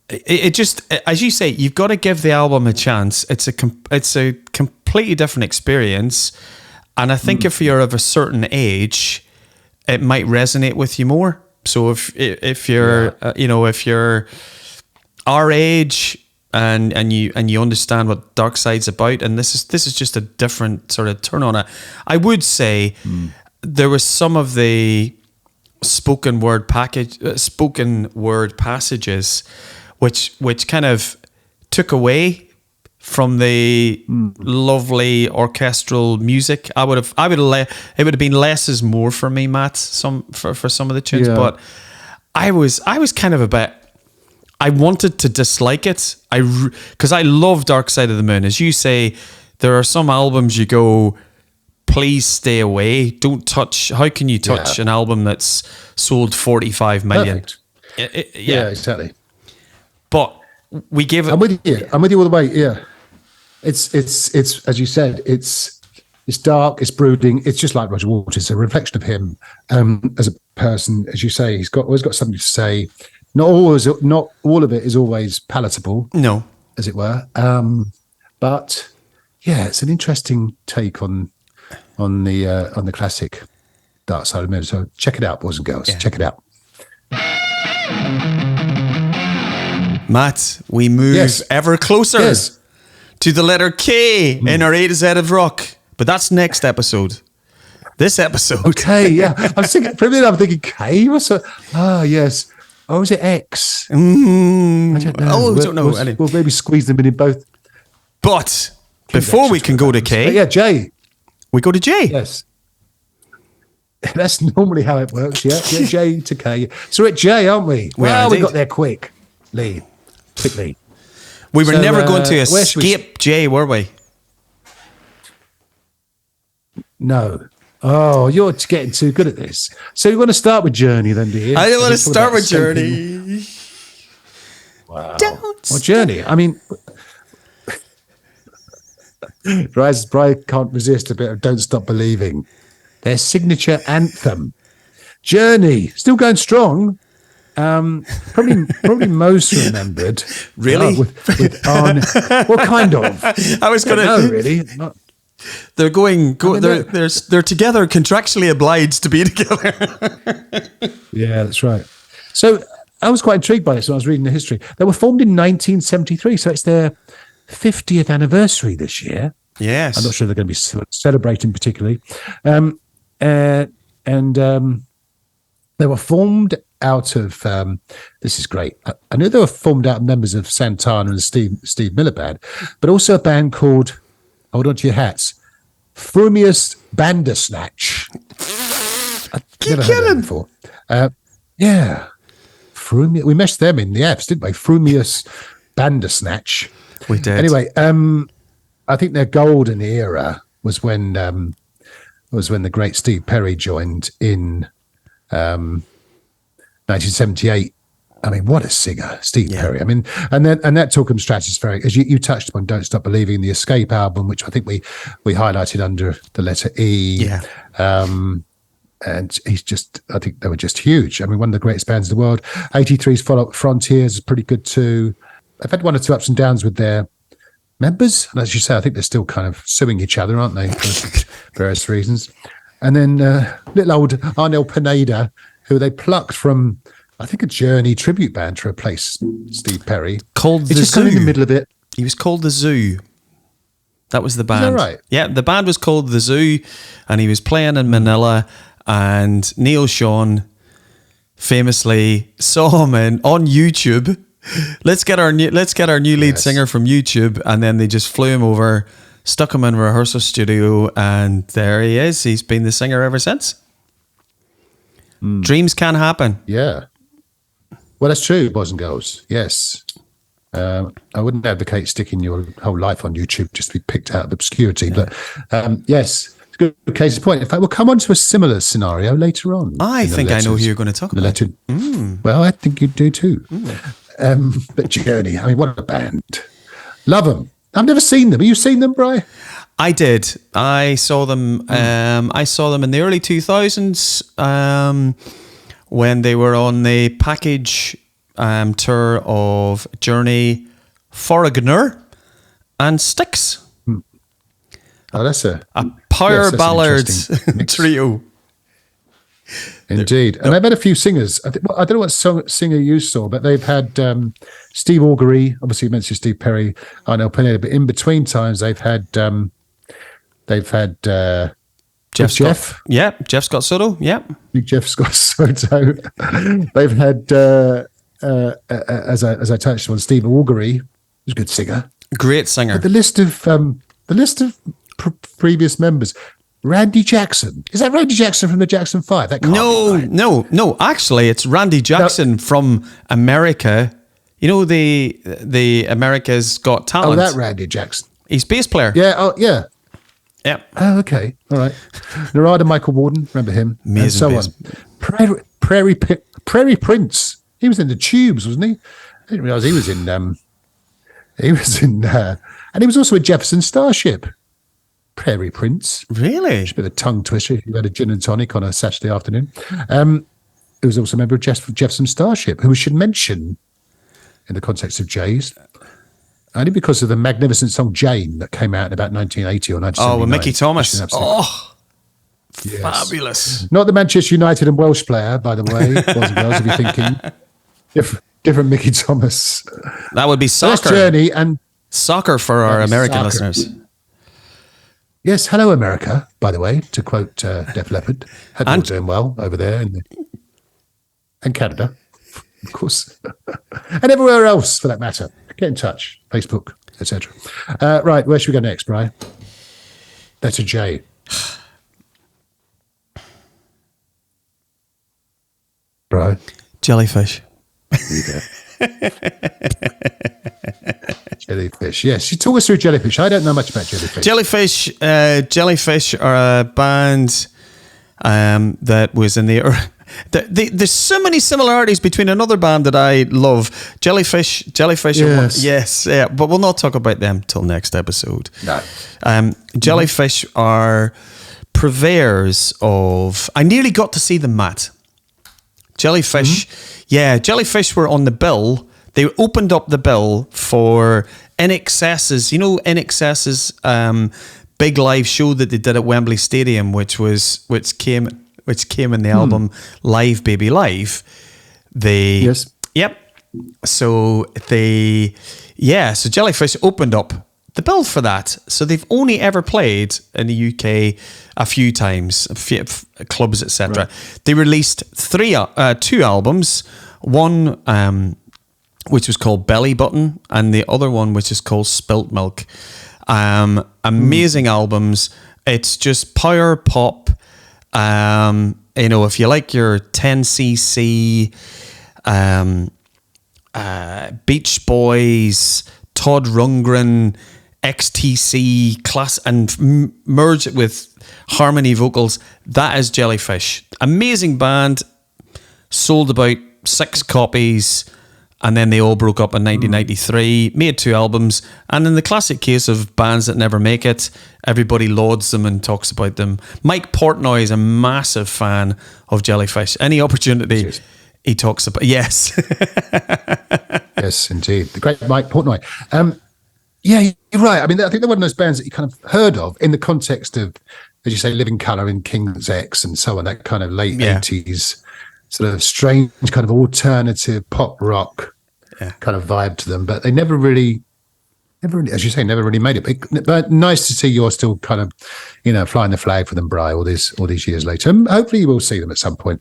Speaker 2: It just, as you say, you've got to give the album a chance. It's a completely different experience. And I think if you're of a certain age, it might resonate with you more. So if you're if you're our age and you understand what Dark Side's about, and this is just a different sort of turn on it. I would say there was some of the spoken word passages which kind of took away from the lovely orchestral music. It would have been less is more for me, Matt. For some of the tunes, but I was kind of a bit. I wanted to dislike it. Because I love Dark Side of the Moon. As you say, there are some albums you go, please stay away. Don't touch. How can you touch an album that's sold 45 million?
Speaker 1: Yeah, exactly.
Speaker 2: But we gave it.
Speaker 1: I'm with you all the way. Yeah. It's as you said, it's dark, it's brooding. It's just like Roger Waters. It's a reflection of him as a person. As you say, he's always got something to say. not all of it is always palatable,
Speaker 2: No.
Speaker 1: as it were. But yeah, it's an interesting take on the classic Dark Side of the Moon. So check it out, boys and girls.
Speaker 2: Yeah.
Speaker 1: Check it out.
Speaker 2: Matt, we move ever closer to the letter K in our A to Z of rock. But that's next episode. This episode.
Speaker 1: Okay, yeah. I was thinking, for a minute, I'm thinking K. Yes. Or is it X? I don't know.
Speaker 2: Oh, I don't know.
Speaker 1: We'll maybe squeeze them in both.
Speaker 2: But before we can go to K,
Speaker 1: yeah, J.
Speaker 2: We go to J.
Speaker 1: Yes. That's normally how it works, yeah. J to K. So we're at J, aren't we? We got there quickly. We were
Speaker 2: never going to escape J, were we?
Speaker 1: No. Oh, you're getting too good at this. So you want to start with Journey then, do you?
Speaker 2: I don't want to start with Journey.
Speaker 1: Wow. Well, Journey, I mean... Brian can't resist a bit of Don't Stop Believing. Their signature anthem. Journey, still going strong. Probably most remembered.
Speaker 2: Really?
Speaker 1: With Arne. What kind of?
Speaker 2: I was going to.
Speaker 1: No, really. Not,
Speaker 2: they're going. They're together, contractually obliged to be together.
Speaker 1: Yeah, that's right. So I was quite intrigued by this when I was reading the history. They were formed in 1973, so it's their 50th anniversary this year.
Speaker 2: Yes.
Speaker 1: I'm not sure they're going to be celebrating particularly. They were formed out of, this is great. I knew they were formed out of members of Santana and Steve Miller Band, but also a band called, hold on to your hats, Frumious Bandersnatch. I've never heard of them before. Yeah. We meshed them in the Fs, didn't we? Frumious Bandersnatch.
Speaker 2: We did.
Speaker 1: Anyway, I think their golden era was when the great Steve Perry joined in 1978. I mean, what a singer, Steve Perry. I mean, and that took him stratospheric. As you touched upon, Don't Stop Believing, the Escape album, which I think we highlighted under the letter E.
Speaker 2: Yeah.
Speaker 1: And I think they were just huge. I mean, one of the greatest bands in the world. 83's follow-up, Frontiers, is pretty good too. I've had one or two ups and downs with their members. And as you say, I think they're still kind of suing each other, aren't they, for various reasons. And then little old Arnel Pineda, who they plucked from, I think, a Journey tribute band to replace Steve Perry.
Speaker 2: Called
Speaker 1: it's
Speaker 2: The
Speaker 1: just
Speaker 2: Zoo.
Speaker 1: kind of in the middle of it.
Speaker 2: He was called The Zoo. That was the band.
Speaker 1: Is that right?
Speaker 2: Yeah, the band was called The Zoo, and he was playing in Manila, and Neil Sean famously saw him on YouTube. Let's get our new lead singer from YouTube, and then they just flew him over, stuck him in a rehearsal studio, and there he is. He's been the singer ever since. Dreams can happen.
Speaker 1: Yeah. Well, that's true, boys and girls. Yes. I wouldn't advocate sticking your whole life on YouTube just to be picked out of obscurity, but yes, it's a good case in point. In fact, we'll come on to a similar scenario later on.
Speaker 2: I think I know who you're going to talk about.
Speaker 1: Well, I think you do too. But Journey, I mean, what a band. Love them. I've never seen them. Have you seen them, Bri?
Speaker 2: I did. I saw them. I saw them in the early 2000s when they were on the package tour of Journey, Foreigner, and Styx.
Speaker 1: Oh, that's a
Speaker 2: power ballad trio.
Speaker 1: Indeed. And they've had a few singers. I don't know what singer you saw, but they've had Steve Augury, obviously you mentioned Steve Perry, Arnel Pineda, but in between times they've had Jeff.
Speaker 2: Yeah, Jeff Scott Soto. Yeah.
Speaker 1: Big Jeff Scott Soto. They've had, as I touched on, Steve Augury, who's a good singer.
Speaker 2: Great singer.
Speaker 1: But the list of previous members. Randy Jackson. Is that Randy Jackson from the Jackson 5? That can't be right.
Speaker 2: No. Actually, it's Randy Jackson from America. You know the America's Got Talent.
Speaker 1: Oh, that Randy Jackson.
Speaker 2: He's bass player.
Speaker 1: Yeah. Oh, yeah.
Speaker 2: Yeah.
Speaker 1: Oh, okay. All right. Narada Michael Warden. Remember him?
Speaker 2: Amazing.
Speaker 1: And so on. Prairie Prince. He was in the Tubes, wasn't he? I didn't realise he was in. And he was also in Jefferson Starship. Prairie Prince.
Speaker 2: Really?
Speaker 1: Just a bit of a tongue twister. You had a gin and tonic on a Saturday afternoon. who was also a member of Jefferson Starship, who we should mention in the context of Jays, only because of the magnificent song Jane that came out in about 1980 or 1979.
Speaker 2: Oh, with Mickey Thomas.
Speaker 1: Yes.
Speaker 2: Fabulous.
Speaker 1: Not the Manchester United and Welsh player, by the way, boys and girls, if you're thinking. Different Mickey Thomas.
Speaker 2: That would be soccer.
Speaker 1: Journey and
Speaker 2: soccer for our American listeners.
Speaker 1: Yes, hello America, by the way, to quote Def Leppard. Hope you're doing well over there and Canada, of course, and everywhere else for that matter. Get in touch, Facebook, etc. Right, where should we go next, Brian? Letter J. Brian?
Speaker 2: Jellyfish.
Speaker 1: Jellyfish. Yes, you talk us through Jellyfish. I don't know much about Jellyfish.
Speaker 2: Jellyfish are a band that was in the. There's so many similarities between another band that I love, Jellyfish.
Speaker 1: Yes.
Speaker 2: But we'll not talk about them till next episode.
Speaker 1: No.
Speaker 2: Jellyfish are purveyors of. I nearly got to see them, Matt. Jellyfish, Jellyfish were on the bill. They opened up the bill for NXS's, NXS's big live show that they did at Wembley Stadium, which came in the album Live Baby Live. Yep. So so Jellyfish opened up the bill for that. So they've only ever played in the UK a few times, clubs, etc. Right. They released two albums, one which was called Belly Button, and the other one which is called Spilt Milk. Amazing albums. It's just power pop. If you like your 10cc, Beach Boys, Todd Rundgren, XTC class, and merge it with harmony vocals, that is Jellyfish. Amazing band. Sold about 6 copies, and then they all broke up in 1993, made 2 albums, and in the classic case of bands that never make it, everybody lauds them and talks about them. Mike Portnoy is a massive fan of Jellyfish. Any opportunity he talks about. Yes.
Speaker 1: Yes, indeed. The great Mike Portnoy. Yeah, you're right. I mean, I think they're one of those bands that you kind of heard of in the context of, as you say, Living Colour and King's X and so on, that kind of late 80s sort of strange kind of alternative pop rock kind of vibe to them. But they never really, as you say, never really made it. But nice to see you're still kind of, flying the flag for them, Bri, all these years later. And hopefully you will see them at some point.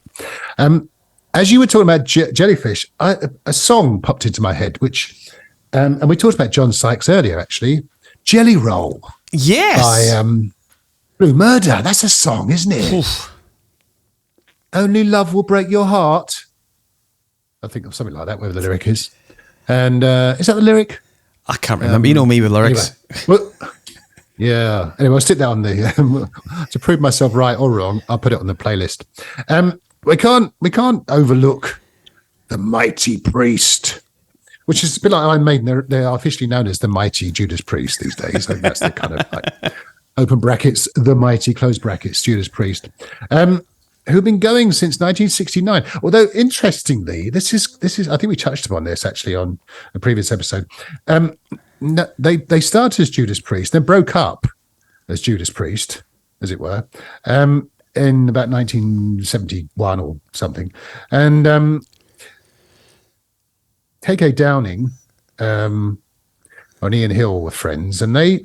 Speaker 1: As you were talking about Jellyfish, a song popped into my head, which... and we talked about John Sykes earlier, actually. Jelly Roll.
Speaker 2: Yes.
Speaker 1: By Blue Murder. That's a song, isn't it? Oof. Only love will break your heart. I think of something like that, whatever the lyric is. And is that the lyric?
Speaker 2: I can't remember. You know me with lyrics.
Speaker 1: Anyway, Anyway, I'll stick that on the... to prove myself right or wrong, I'll put it on the playlist. We can't overlook the Mighty Priest, which is a bit like Iron Maiden. They are officially known as the Mighty Judas Priest these days. So that's the kind of open brackets, the Mighty, close brackets, Judas Priest, who've been going since 1969. Although, interestingly, this is I think we touched upon this actually on a previous episode. They started as Judas Priest, then broke up as Judas Priest, as it were, in about 1971 or something. And KK Downing and Ian Hill were friends, and they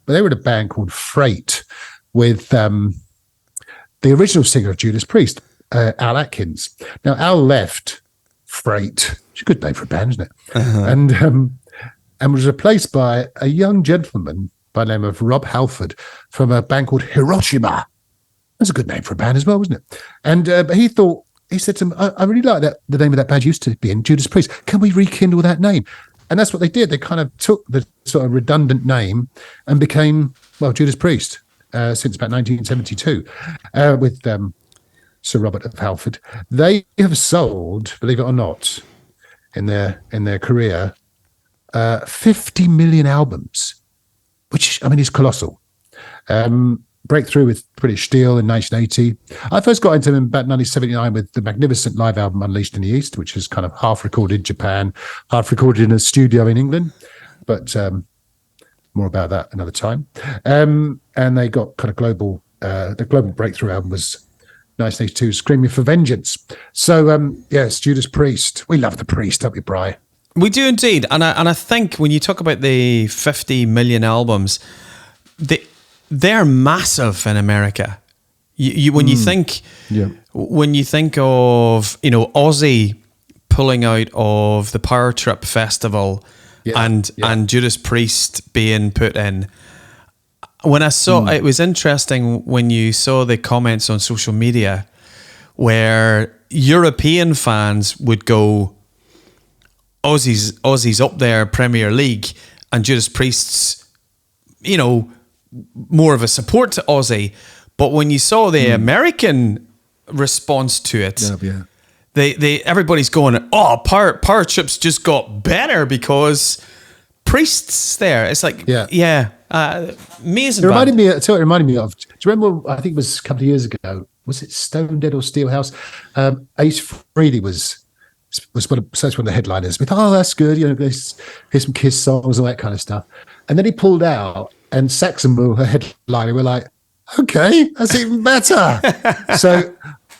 Speaker 1: were in a band called Freight with the original singer of Judas Priest, Al Atkins. Now, Al left Freight. It's a good name for a band, isn't it? Uh-huh. And was replaced by a young gentleman by the name of Rob Halford from a band called Hiroshima. That's a good name for a band as well, wasn't it? And but he said to him, I really like that. The name of that band used to be in Judas Priest. Can we rekindle that name? And that's what they did. They kind of took the sort of redundant name and became, Judas Priest since about 1972 with Sir Robert of Halford. They have sold, believe it or not, in their career, 50 million albums, which, I mean, is colossal. breakthrough with British Steel in 1980. I first got into them about 1979 with the magnificent live album Unleashed in the East, which is kind of half recorded in Japan, half recorded in a studio in England. But more about that another time. And they got kind of global. The global breakthrough album was 1982, Screaming for Vengeance. So, yes, Judas Priest. We love the Priest, don't we, Bri?
Speaker 2: We do indeed. And I think when you talk about the 50 million albums, they're massive in America. When you think of, Ozzy pulling out of the Power Trip Festival and Judas Priest being put in. When I saw it was interesting when you saw the comments on social media where European fans would go, Ozzy's up there, Premier League, and Judas Priest's, more of a support to Ozzy. But when you saw the American response to it, they everybody's going, oh, Power Trip's just got better because Priest's there. It's like, amazing.
Speaker 1: It reminded me. Tell what it reminded me of. Do you remember? I think it was a couple of years ago. Was it Stone Dead or Steelhouse? Ace Frehley was one of the headliners. We thought, oh, that's good. Here's some Kiss songs, all that kind of stuff. And then he pulled out, and Saxon, her headliner, were like, okay, that's even better. So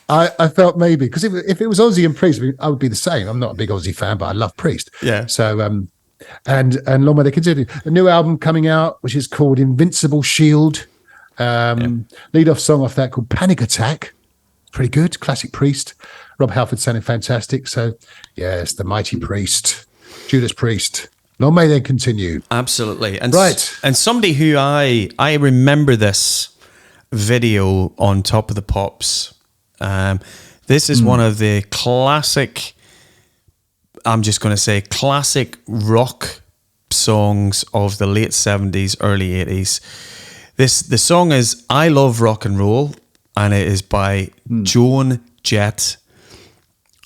Speaker 1: I felt maybe because if it was Ozzy and Priest, I would be the same. I'm not a big Ozzy fan, but I love Priest.
Speaker 2: Yeah.
Speaker 1: So and long may they continue. A new album coming out, which is called Invincible Shield. Lead off song off that called Panic Attack. Pretty good, classic Priest. Rob Halford sounding fantastic. So yes, the mighty Priest, Judas Priest. Long may they continue.
Speaker 2: Absolutely. And
Speaker 1: right.
Speaker 2: And somebody who I remember this video on Top of the Pops. This is one of the classic, I'm just going to say classic rock songs of the late 70s, early 80s. The song is I Love Rock and Roll, and it is by Joan Jett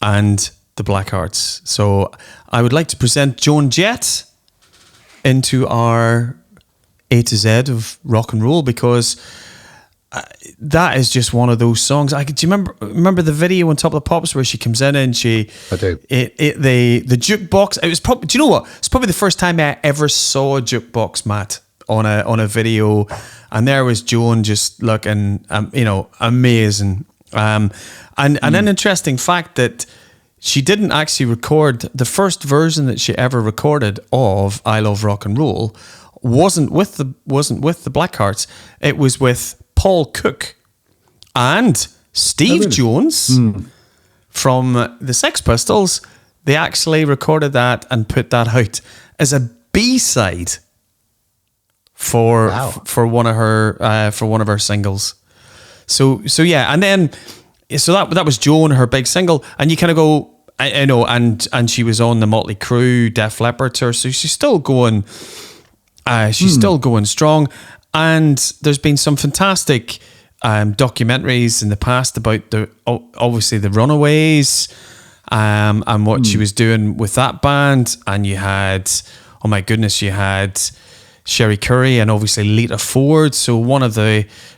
Speaker 2: and the Blackhearts. So I would like to present Joan Jett into our A to Z of rock and roll, because that is just one of those songs. Do you remember the video on Top of the Pops where she comes in and I
Speaker 1: do.
Speaker 2: The jukebox? It was probably. Do you know what? It's probably the first time I ever saw a jukebox, Matt, on a video, and there was Joan just looking, amazing. And an interesting fact that she didn't actually record the first version that she ever recorded of I Love Rock and Roll wasn't with the Blackhearts. It was with Paul Cook and Steve Jones from the Sex Pistols. They actually recorded that and put that out as a B-side for one of her singles. So yeah, and then that was Joan, her big single, and you kind of go, I know, and she was on the Motley Crue, Def Leppard tour, so she's still going. She's still going strong, and there's been some fantastic documentaries in the past about obviously the Runaways, and what she was doing with that band. And you had, oh my goodness, you had Sherry Curry and obviously Lita Ford. So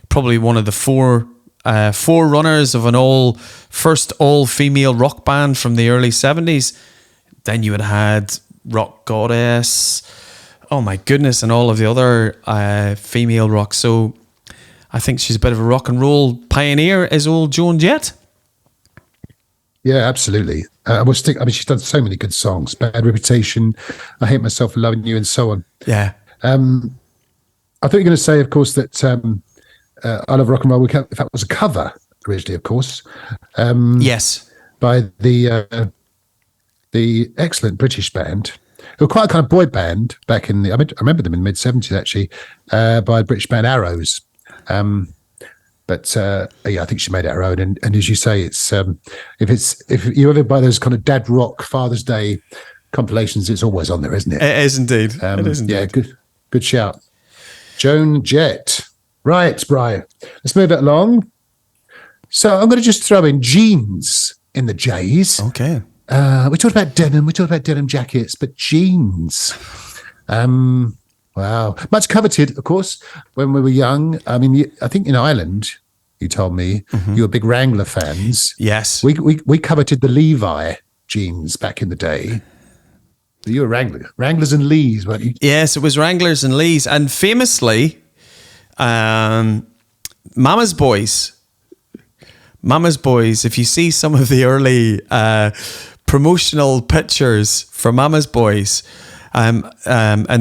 Speaker 2: probably one of the forerunners of an first all-female rock band from the early 70s. Then you had Rock Goddess, oh my goodness, and all of the other female rock. So I think she's a bit of a rock and roll pioneer, is old Joan Jett.
Speaker 1: Yeah, absolutely. She's done so many good songs. Bad Reputation, I Hate Myself for Loving You, and so on.
Speaker 2: Yeah.
Speaker 1: I thought you were going to say, of course, that I Love Rock and Roll, in fact, was a cover originally, of course.
Speaker 2: Yes.
Speaker 1: By the excellent British band, who were quite a kind of boy band back in I remember them in the mid-70s, actually, by the British band Arrows. But I think she made it her own. And as you say, it's if you ever buy those kind of dad rock Father's Day compilations, it's always on there, isn't it?
Speaker 2: It is indeed. It is indeed.
Speaker 1: Yeah, good shout. Joan Jett. Right, Brian. Let's move it along. So I'm going to just throw in jeans in the J's.
Speaker 2: Okay.
Speaker 1: We talked about denim. We talked about denim jackets, but jeans. Wow. Much coveted, of course, when we were young. I mean, I think in Ireland, you told me you were big Wrangler fans.
Speaker 2: Yes.
Speaker 1: We coveted the Levi jeans back in the day. You were Wranglers and Lees, weren't you?
Speaker 2: Yes, it was Wranglers and Lees. And famously, Mama's Boys. Mama's Boys, if you see some of the early promotional pictures for Mama's Boys and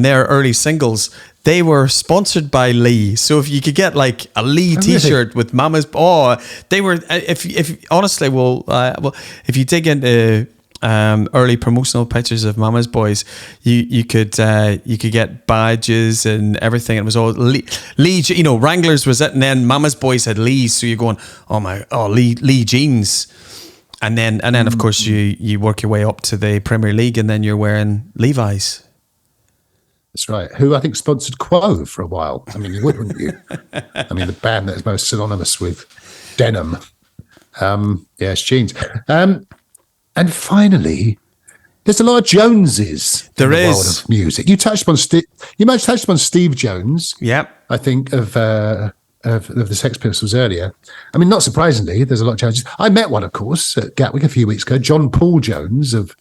Speaker 2: their early singles, they were sponsored by Lee. So if you could get like a Lee T-shirt with Mama's, they were. If honestly, if you dig into early promotional pictures of Mama's Boys, you could get badges and everything. It was all Lee, you know, Wranglers was it, and then Mama's Boys had Lee's. So you're going, Lee jeans, and then of course you work your way up to the Premier League, and then you're wearing Levi's.
Speaker 1: That's right. Who I think sponsored Quo for a while. I mean, you would, wouldn't you? I mean, the band that is most synonymous with denim. It's jeans. And finally, there's a lot of Joneses in the world of music. You touched upon Steve Jones.
Speaker 2: Yep.
Speaker 1: I think of the Sex Pistols earlier. I mean, not surprisingly, there's a lot of Joneses. I met one, of course, at Gatwick a few weeks ago, John Paul Jones of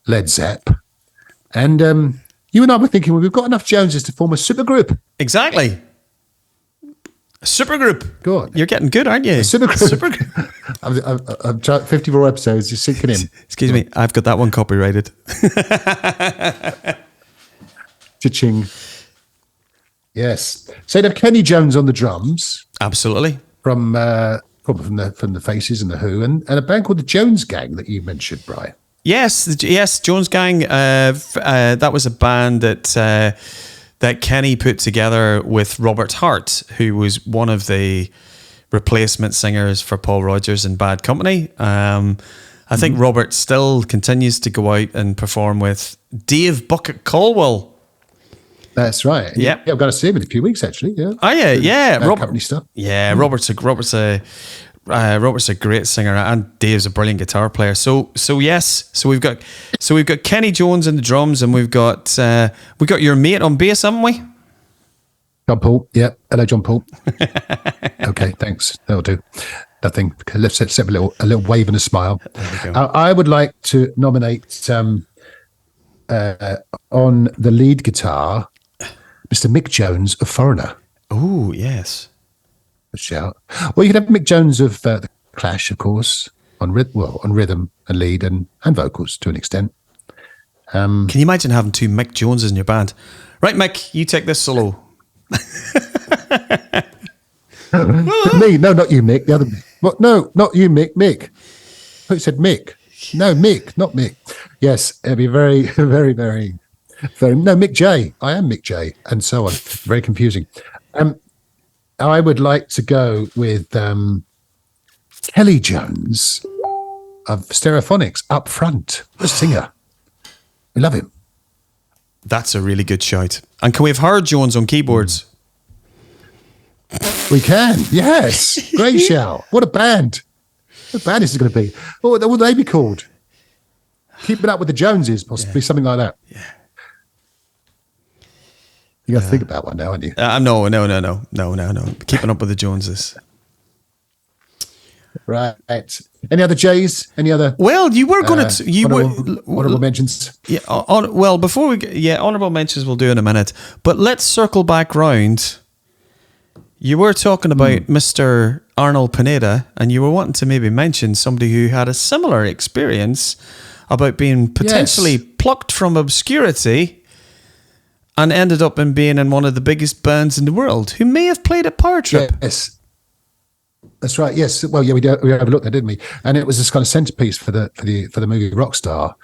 Speaker 1: Led Zepp. And you and I were thinking, well, we've got enough Joneses to form a supergroup.
Speaker 2: Exactly. A supergroup.
Speaker 1: Good.
Speaker 2: You're getting good, aren't you?
Speaker 1: A supergroup. I'm trying 54 episodes, just sinking in.
Speaker 2: Excuse me, I've got that one copyrighted.
Speaker 1: Cha-ching. Yes. So you'd have Kenny Jones on the drums.
Speaker 2: Absolutely.
Speaker 1: From the Faces and the Who, and a band called the Jones Gang that you mentioned, Brian.
Speaker 2: Yes, Jones Gang. That was a band that Kenny put together with Robert Hart, who was one of the replacement singers for Paul Rodgers in Bad Company. I think Robert still continues to go out and perform with Dave Bucket Caldwell.
Speaker 1: That's right.
Speaker 2: Yeah,
Speaker 1: I've got to see him in a few weeks, actually. Yeah.
Speaker 2: Oh yeah.
Speaker 1: Bad Company stuff.
Speaker 2: Yeah, Robert's a great singer, and Dave's a brilliant guitar player. So we've got Kenny Jones in the drums, and we've got your mate on bass, haven't we?
Speaker 1: John Paul. Yeah. Hello, John Paul. Okay, thanks. That'll do. Nothing. Let's have a little wave and a smile. I would like to nominate on the lead guitar, Mr. Mick Jones of Foreigner.
Speaker 2: Oh yes.
Speaker 1: A shout. Well, you could have Mick Jones of the Clash, of course, on rhythm and lead and vocals to an extent.
Speaker 2: Can you imagine having two Mick Joneses in your band? Right, Mick, you take this solo.
Speaker 1: Me? No, not you, Mick. The other Mick. What? No, not you, Mick. Mick. Who said Mick? No, Mick, not Mick. Yes, it'd be very, very, very, very. No, Mick J. I am Mick J. And so on. Very confusing. I would like to go with Kelly Jones of Stereophonics up front, the singer. We love him.
Speaker 2: That's a really good shout. And can we have Howard Jones on keyboards?
Speaker 1: We can, yes. Great shout. What a band. What band is it going to be? What would they be called? Keeping Up with the Joneses, possibly, something like that.
Speaker 2: Yeah.
Speaker 1: You got to think about one now, aren't you?
Speaker 2: No. Keeping Up with the Joneses.
Speaker 1: Right. Any other J's? Any other?
Speaker 2: Well, you were going to.
Speaker 1: Honorable mentions.
Speaker 2: Yeah. Before we get, honorable mentions we'll do in a minute. But let's circle back round. You were talking about Mr. Arnold Pineda, and you were wanting to maybe mention somebody who had a similar experience about being potentially plucked from obscurity and ended up in being in one of the biggest bands in the world, who may have played at Power Trip.
Speaker 1: Yes. That's right. Yes. Well, yeah, we overlooked that, didn't we? And it was this kind of centerpiece for the movie Rockstar.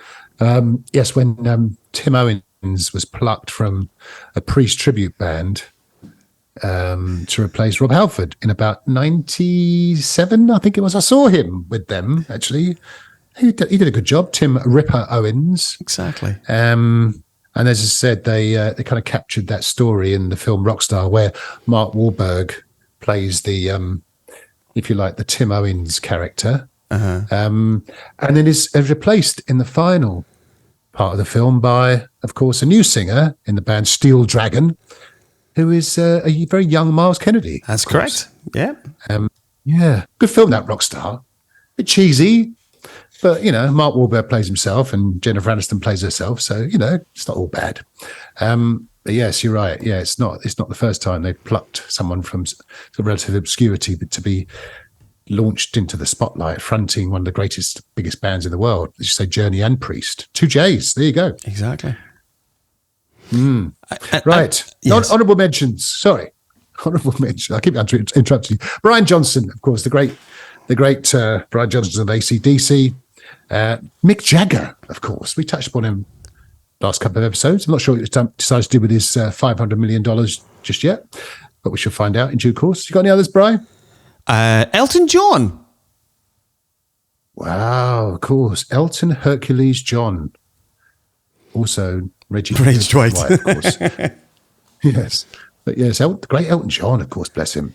Speaker 1: Yes, when Tim Owens was plucked from a Priest tribute band to replace Rob Halford in about 97, I think it was. I saw him with them, actually. He did a good job, Tim Ripper Owens.
Speaker 2: Exactly.
Speaker 1: And as I said, they kind of captured that story in the film Rockstar, where Mark Wahlberg plays the, if you like, the Tim Owens character. And then is replaced in the final part of the film by of course, a new singer in the band Steel Dragon, who is a very young Miles Kennedy.
Speaker 2: That's correct. Yeah.
Speaker 1: Yeah, good film, that Rockstar. A bit cheesy, but, Mark Wahlberg plays himself and Jennifer Aniston plays herself. So, it's not all bad. But yes, you're right. Yeah, it's not the first time they've plucked someone from relative obscurity to be launched into the spotlight, fronting one of the biggest bands in the world. As you say, Journey and Priest. 2 J's. There you go.
Speaker 2: Exactly.
Speaker 1: Right.
Speaker 2: Yes.
Speaker 1: Honourable mentions. Sorry. Honourable mention. I keep interrupting you. Brian Johnson, of course, the great Brian Johnson of AC/DC. Mick Jagger, of course. We touched upon him last couple of episodes. I'm not sure what he decides to do with his $500 million just yet, but we shall find out in due course. You got any others, Brian?
Speaker 2: Elton John.
Speaker 1: Wow, of course. Elton Hercules John. Also, Reggie
Speaker 2: Dwight,
Speaker 1: of course. Yes. But yes, the great Elton John, of course, bless him.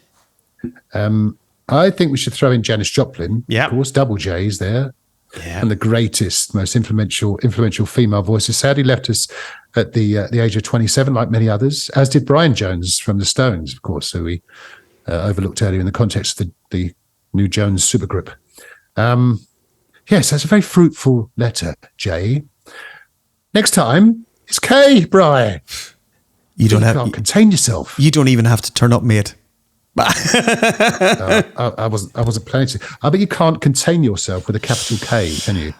Speaker 1: I think we should throw in Janis Joplin.
Speaker 2: Yeah.
Speaker 1: Of course, double J's there.
Speaker 2: Yeah.
Speaker 1: And the greatest, most influential female voices. Sadly left us at the age of 27, like many others, as did Brian Jones from the Stones, of course, who we overlooked earlier in the context of the new Jones supergroup. Yes, that's a very fruitful letter, J. Next time, it's K, Brian.
Speaker 2: You
Speaker 1: can't contain yourself.
Speaker 2: You don't even have to turn up, mate.
Speaker 1: I wasn't planning to. I bet you can't contain yourself with a capital K, can you?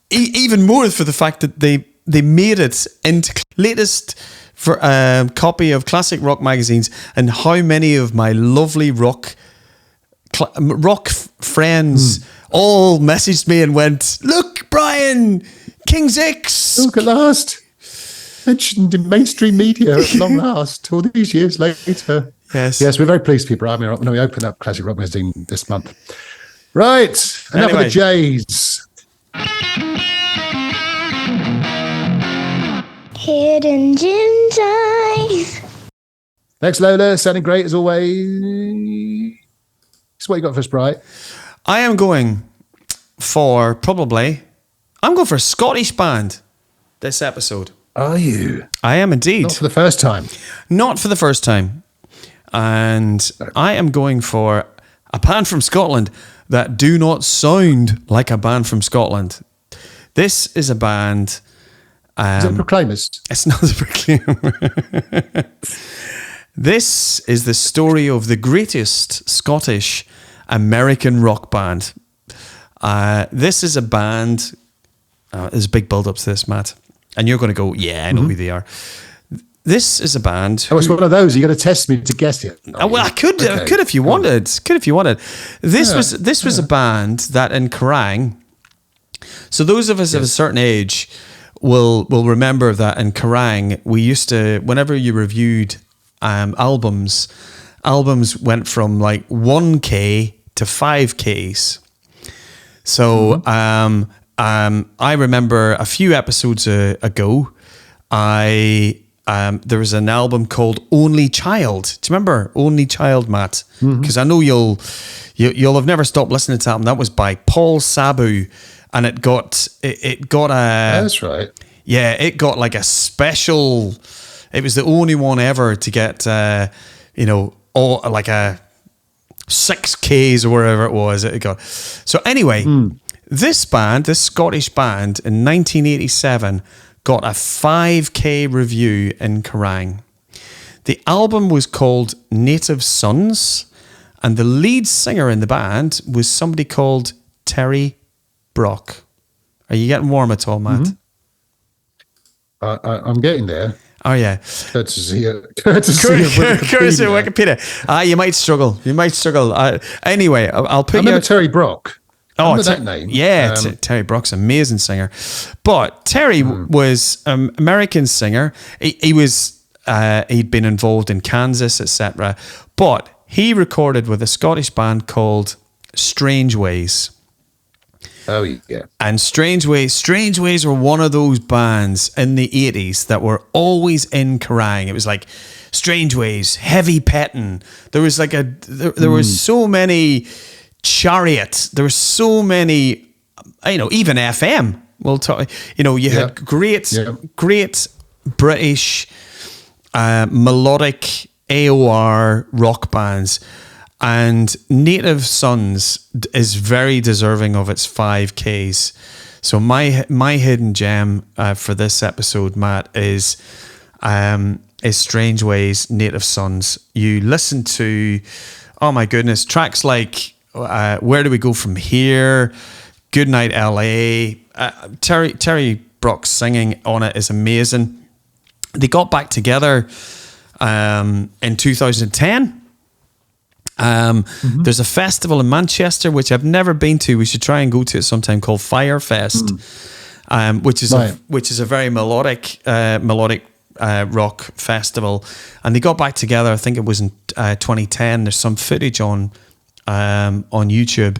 Speaker 2: Even more for the fact that they made it into latest copy of Classic Rock magazines, and how many of my lovely rock friends all messaged me and went, "Look, Brian, King's X.
Speaker 1: Look, at last mentioned in mainstream media at long last, all these years later."
Speaker 2: Yes.
Speaker 1: Yes, we're very pleased to be, Brian. We opened up Classic Rock magazine this month. Right, enough of the J's.
Speaker 3: Hidden Jim's eyes.
Speaker 1: Thanks, Lola. Sounding great as always. So what you got for us, Brian?
Speaker 2: I am going for a Scottish band this episode.
Speaker 1: Are you?
Speaker 2: I am indeed.
Speaker 1: Not for the first time.
Speaker 2: Not for the first time. And I am going for a band from Scotland that do not sound like a band from Scotland. This is a band...
Speaker 1: is it Proclaimers?
Speaker 2: It's not the Proclaimers. This is the story of the greatest Scottish American rock band. This is a band... there's a big build-up to this, Matt. And you're going to go, yeah, I know who they are. This is a band.
Speaker 1: Oh, it's one of those. You're going to test me to guess it.
Speaker 2: Well, I could if you wanted. This was a band that in Kerrang. So those of us of a certain age will remember that in Kerrang we used to, whenever you reviewed albums went from like 1K to 5Ks. So I remember a few episodes ago, there was an album called Only Child. Do you remember Only Child, Matt? Because I know you'll have never stopped listening to that album. That was by Paul Sabu, and it got a...
Speaker 1: That's right.
Speaker 2: Yeah, it got like a special... It was the only one ever to get, all like a 6Ks or wherever it was. It got. So anyway, this Scottish band in 1987 got a 5K review in Kerrang. The album was called Native Sons, and the lead singer in the band was somebody called Terry Brock. Are you getting warm at all, Matt?
Speaker 1: I'm getting there.
Speaker 2: Oh, yeah.
Speaker 1: Courtesy of
Speaker 2: Wikipedia. You might struggle. Anyway, I'll put you...
Speaker 1: I remember Terry Brock.
Speaker 2: Oh,
Speaker 1: that name.
Speaker 2: Yeah, Terry Brock's an amazing singer. But Terry was an American singer. He was he'd been involved in Kansas, etc. But he recorded with a Scottish band called Strange Ways.
Speaker 1: Oh yeah.
Speaker 2: And Strange Ways were one of those bands in the 80s that were always in Kerrang. It was like Strange Ways, Heavy Pettin'. There was like there was so many Chariot. There were so many, even FM We'll talk. You know, you had great British melodic AOR rock bands, and Native Sons is very deserving of its 5Ks. So my hidden gem for this episode, Matt, is Strange Ways, Native Sons. You listen to, oh my goodness, tracks like Where Do We Go From Here, Goodnight LA. Terry Brock's singing on it is amazing. They got back together in 2010. There's a festival in Manchester which I've never been to. We should try and go to it sometime, called Firefest, which is a very melodic rock festival. And they got back together. I think it was in 2010. There's some footage on YouTube,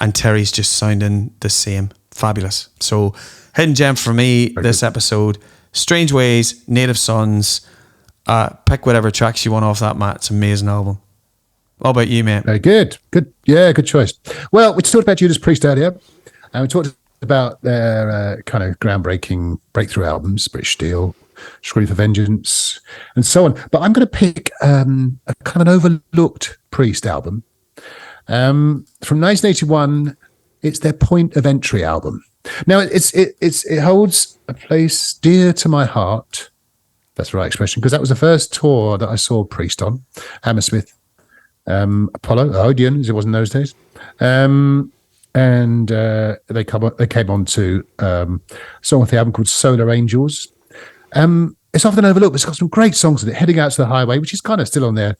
Speaker 2: and Terry's just sounding the same. Fabulous. So hidden gem for me this episode: Strange Ways, Native Sons. Pick whatever tracks you want off that, Matt. It's an amazing album. What about you, mate?
Speaker 1: Very good. Yeah, good choice. Well, we talked about Judas Priest earlier, and we talked about their kind of groundbreaking breakthrough albums, British Steel, Scream for Vengeance, and so on. But I'm going to pick a kind of an overlooked Priest album. From 1981, it's their Point of Entry album. Now, it holds a place dear to my heart. That's the right expression, because that was the first tour that I saw Priest on, Hammersmith. Apollo, Odeon, as it was in those days, and they came on to a song off the album called Solar Angels. It's often overlooked, but it's got some great songs in it. Heading Out to the Highway, which is kind of still on their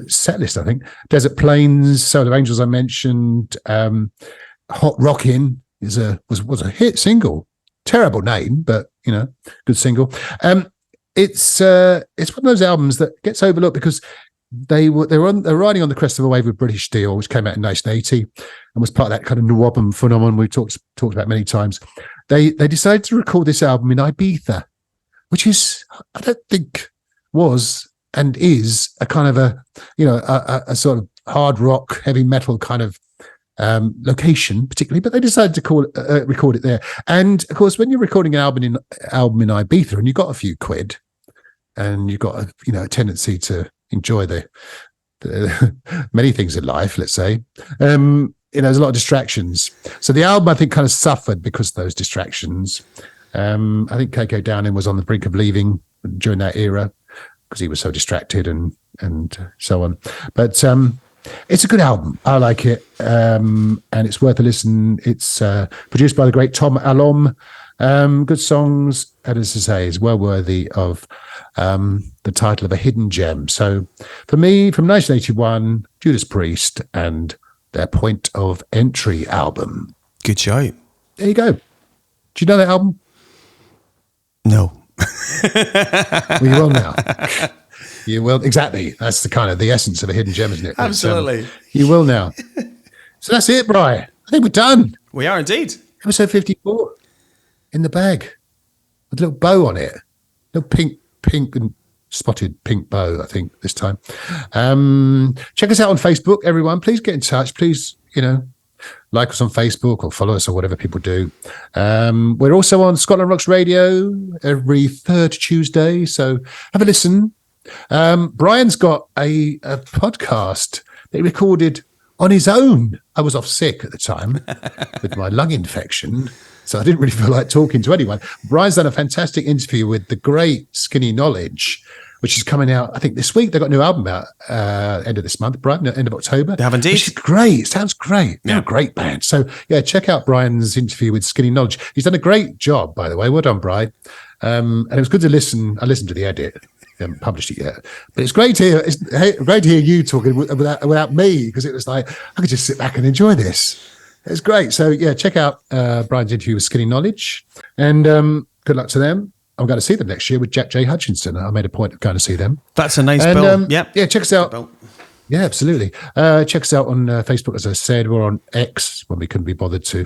Speaker 1: set list, I think. Desert Plains, Solar Angels, I mentioned. Hot Rockin' was a hit single. Terrible name, but good single. It's one of those albums that gets overlooked because they're riding on the crest of a wave with British Steel, which came out in 1980 and was part of that kind of new album phenomenon we've talked about many times. They decided to record this album in Ibiza, which is, I don't think was and is a kind of a sort of hard rock, heavy metal kind of location, particularly, but they decided to record it there. And of course, when you're recording an album in Ibiza and you've got a few quid and you've got a tendency to enjoy the many things in life, let's say, there's a lot of distractions. So the album, I think, kind of suffered because of those distractions. I think KK Downing was on the brink of leaving during that era because he was so distracted and so on. But it's a good album. I like it, and it's worth a listen. It's produced by the great Tom Allom. Good songs, and as I say, is well worthy of the title of a hidden gem. So for me, from 1981, Judas Priest and their Point of Entry album.
Speaker 2: Good show.
Speaker 1: There you go. Do you know that album?
Speaker 2: No.
Speaker 1: Well, you will now. You will, exactly. That's the essence of a hidden gem, isn't it?
Speaker 2: Absolutely.
Speaker 1: You will now. So that's it, Brian. I think we're done.
Speaker 2: We are indeed.
Speaker 1: Episode 54 in the bag with a little bow on it. A little pink and spotted pink bow, I think, this time. Check us out on Facebook, everyone. Please get in touch. Please, like us on Facebook or follow us or whatever people do. We're also on Scotland Rocks Radio every third Tuesday, so have a listen. Brian's got a podcast that he recorded on his own. I was off sick at the time with my lung infection, so I didn't really feel like talking to anyone. Brian's done a fantastic interview with the great Skinny Knowledge, which is coming out, I think, this week. They've got a new album out end of this month, Brian, end of October.
Speaker 2: They have indeed.
Speaker 1: Which is great. It sounds great. They're a great band. So, yeah, check out Brian's interview with Skinny Knowledge. He's done a great job, by the way. Well done, Brian. And it was good to listen. I listened to the edit. I haven't published it yet, but it's great to hear. It's great to hear you talking without me, because it was like I could just sit back and enjoy this. It's great. So yeah, check out Brian's interview with Skinny Knowledge, and good luck to them. I'm going to see them next year with Jack J. Hutchinson. I made a point of going to see them.
Speaker 2: That's a nice bill.
Speaker 1: Yeah, check us out. Yeah, absolutely. Check us out on Facebook, as I said. We're on X when we couldn't be bothered to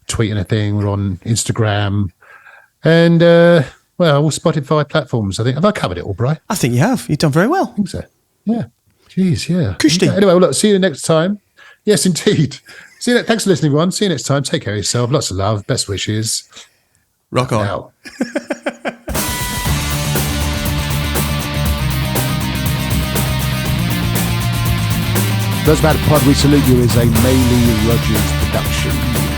Speaker 1: tweet anything. We're on Instagram, and all Spotify platforms. I think. Have I covered it all, Brian?
Speaker 2: I think you have. You've done very well.
Speaker 1: I think so. Yeah. Jeez, yeah.
Speaker 2: Kushti.
Speaker 1: Anyway, look, see you next time. Yes, indeed. Thanks for listening, everyone. See you next time. Take care of yourself. Lots of love. Best wishes.
Speaker 2: Rock on.
Speaker 1: Now. Those About Pod, We Salute You is a Maylie Rogers production.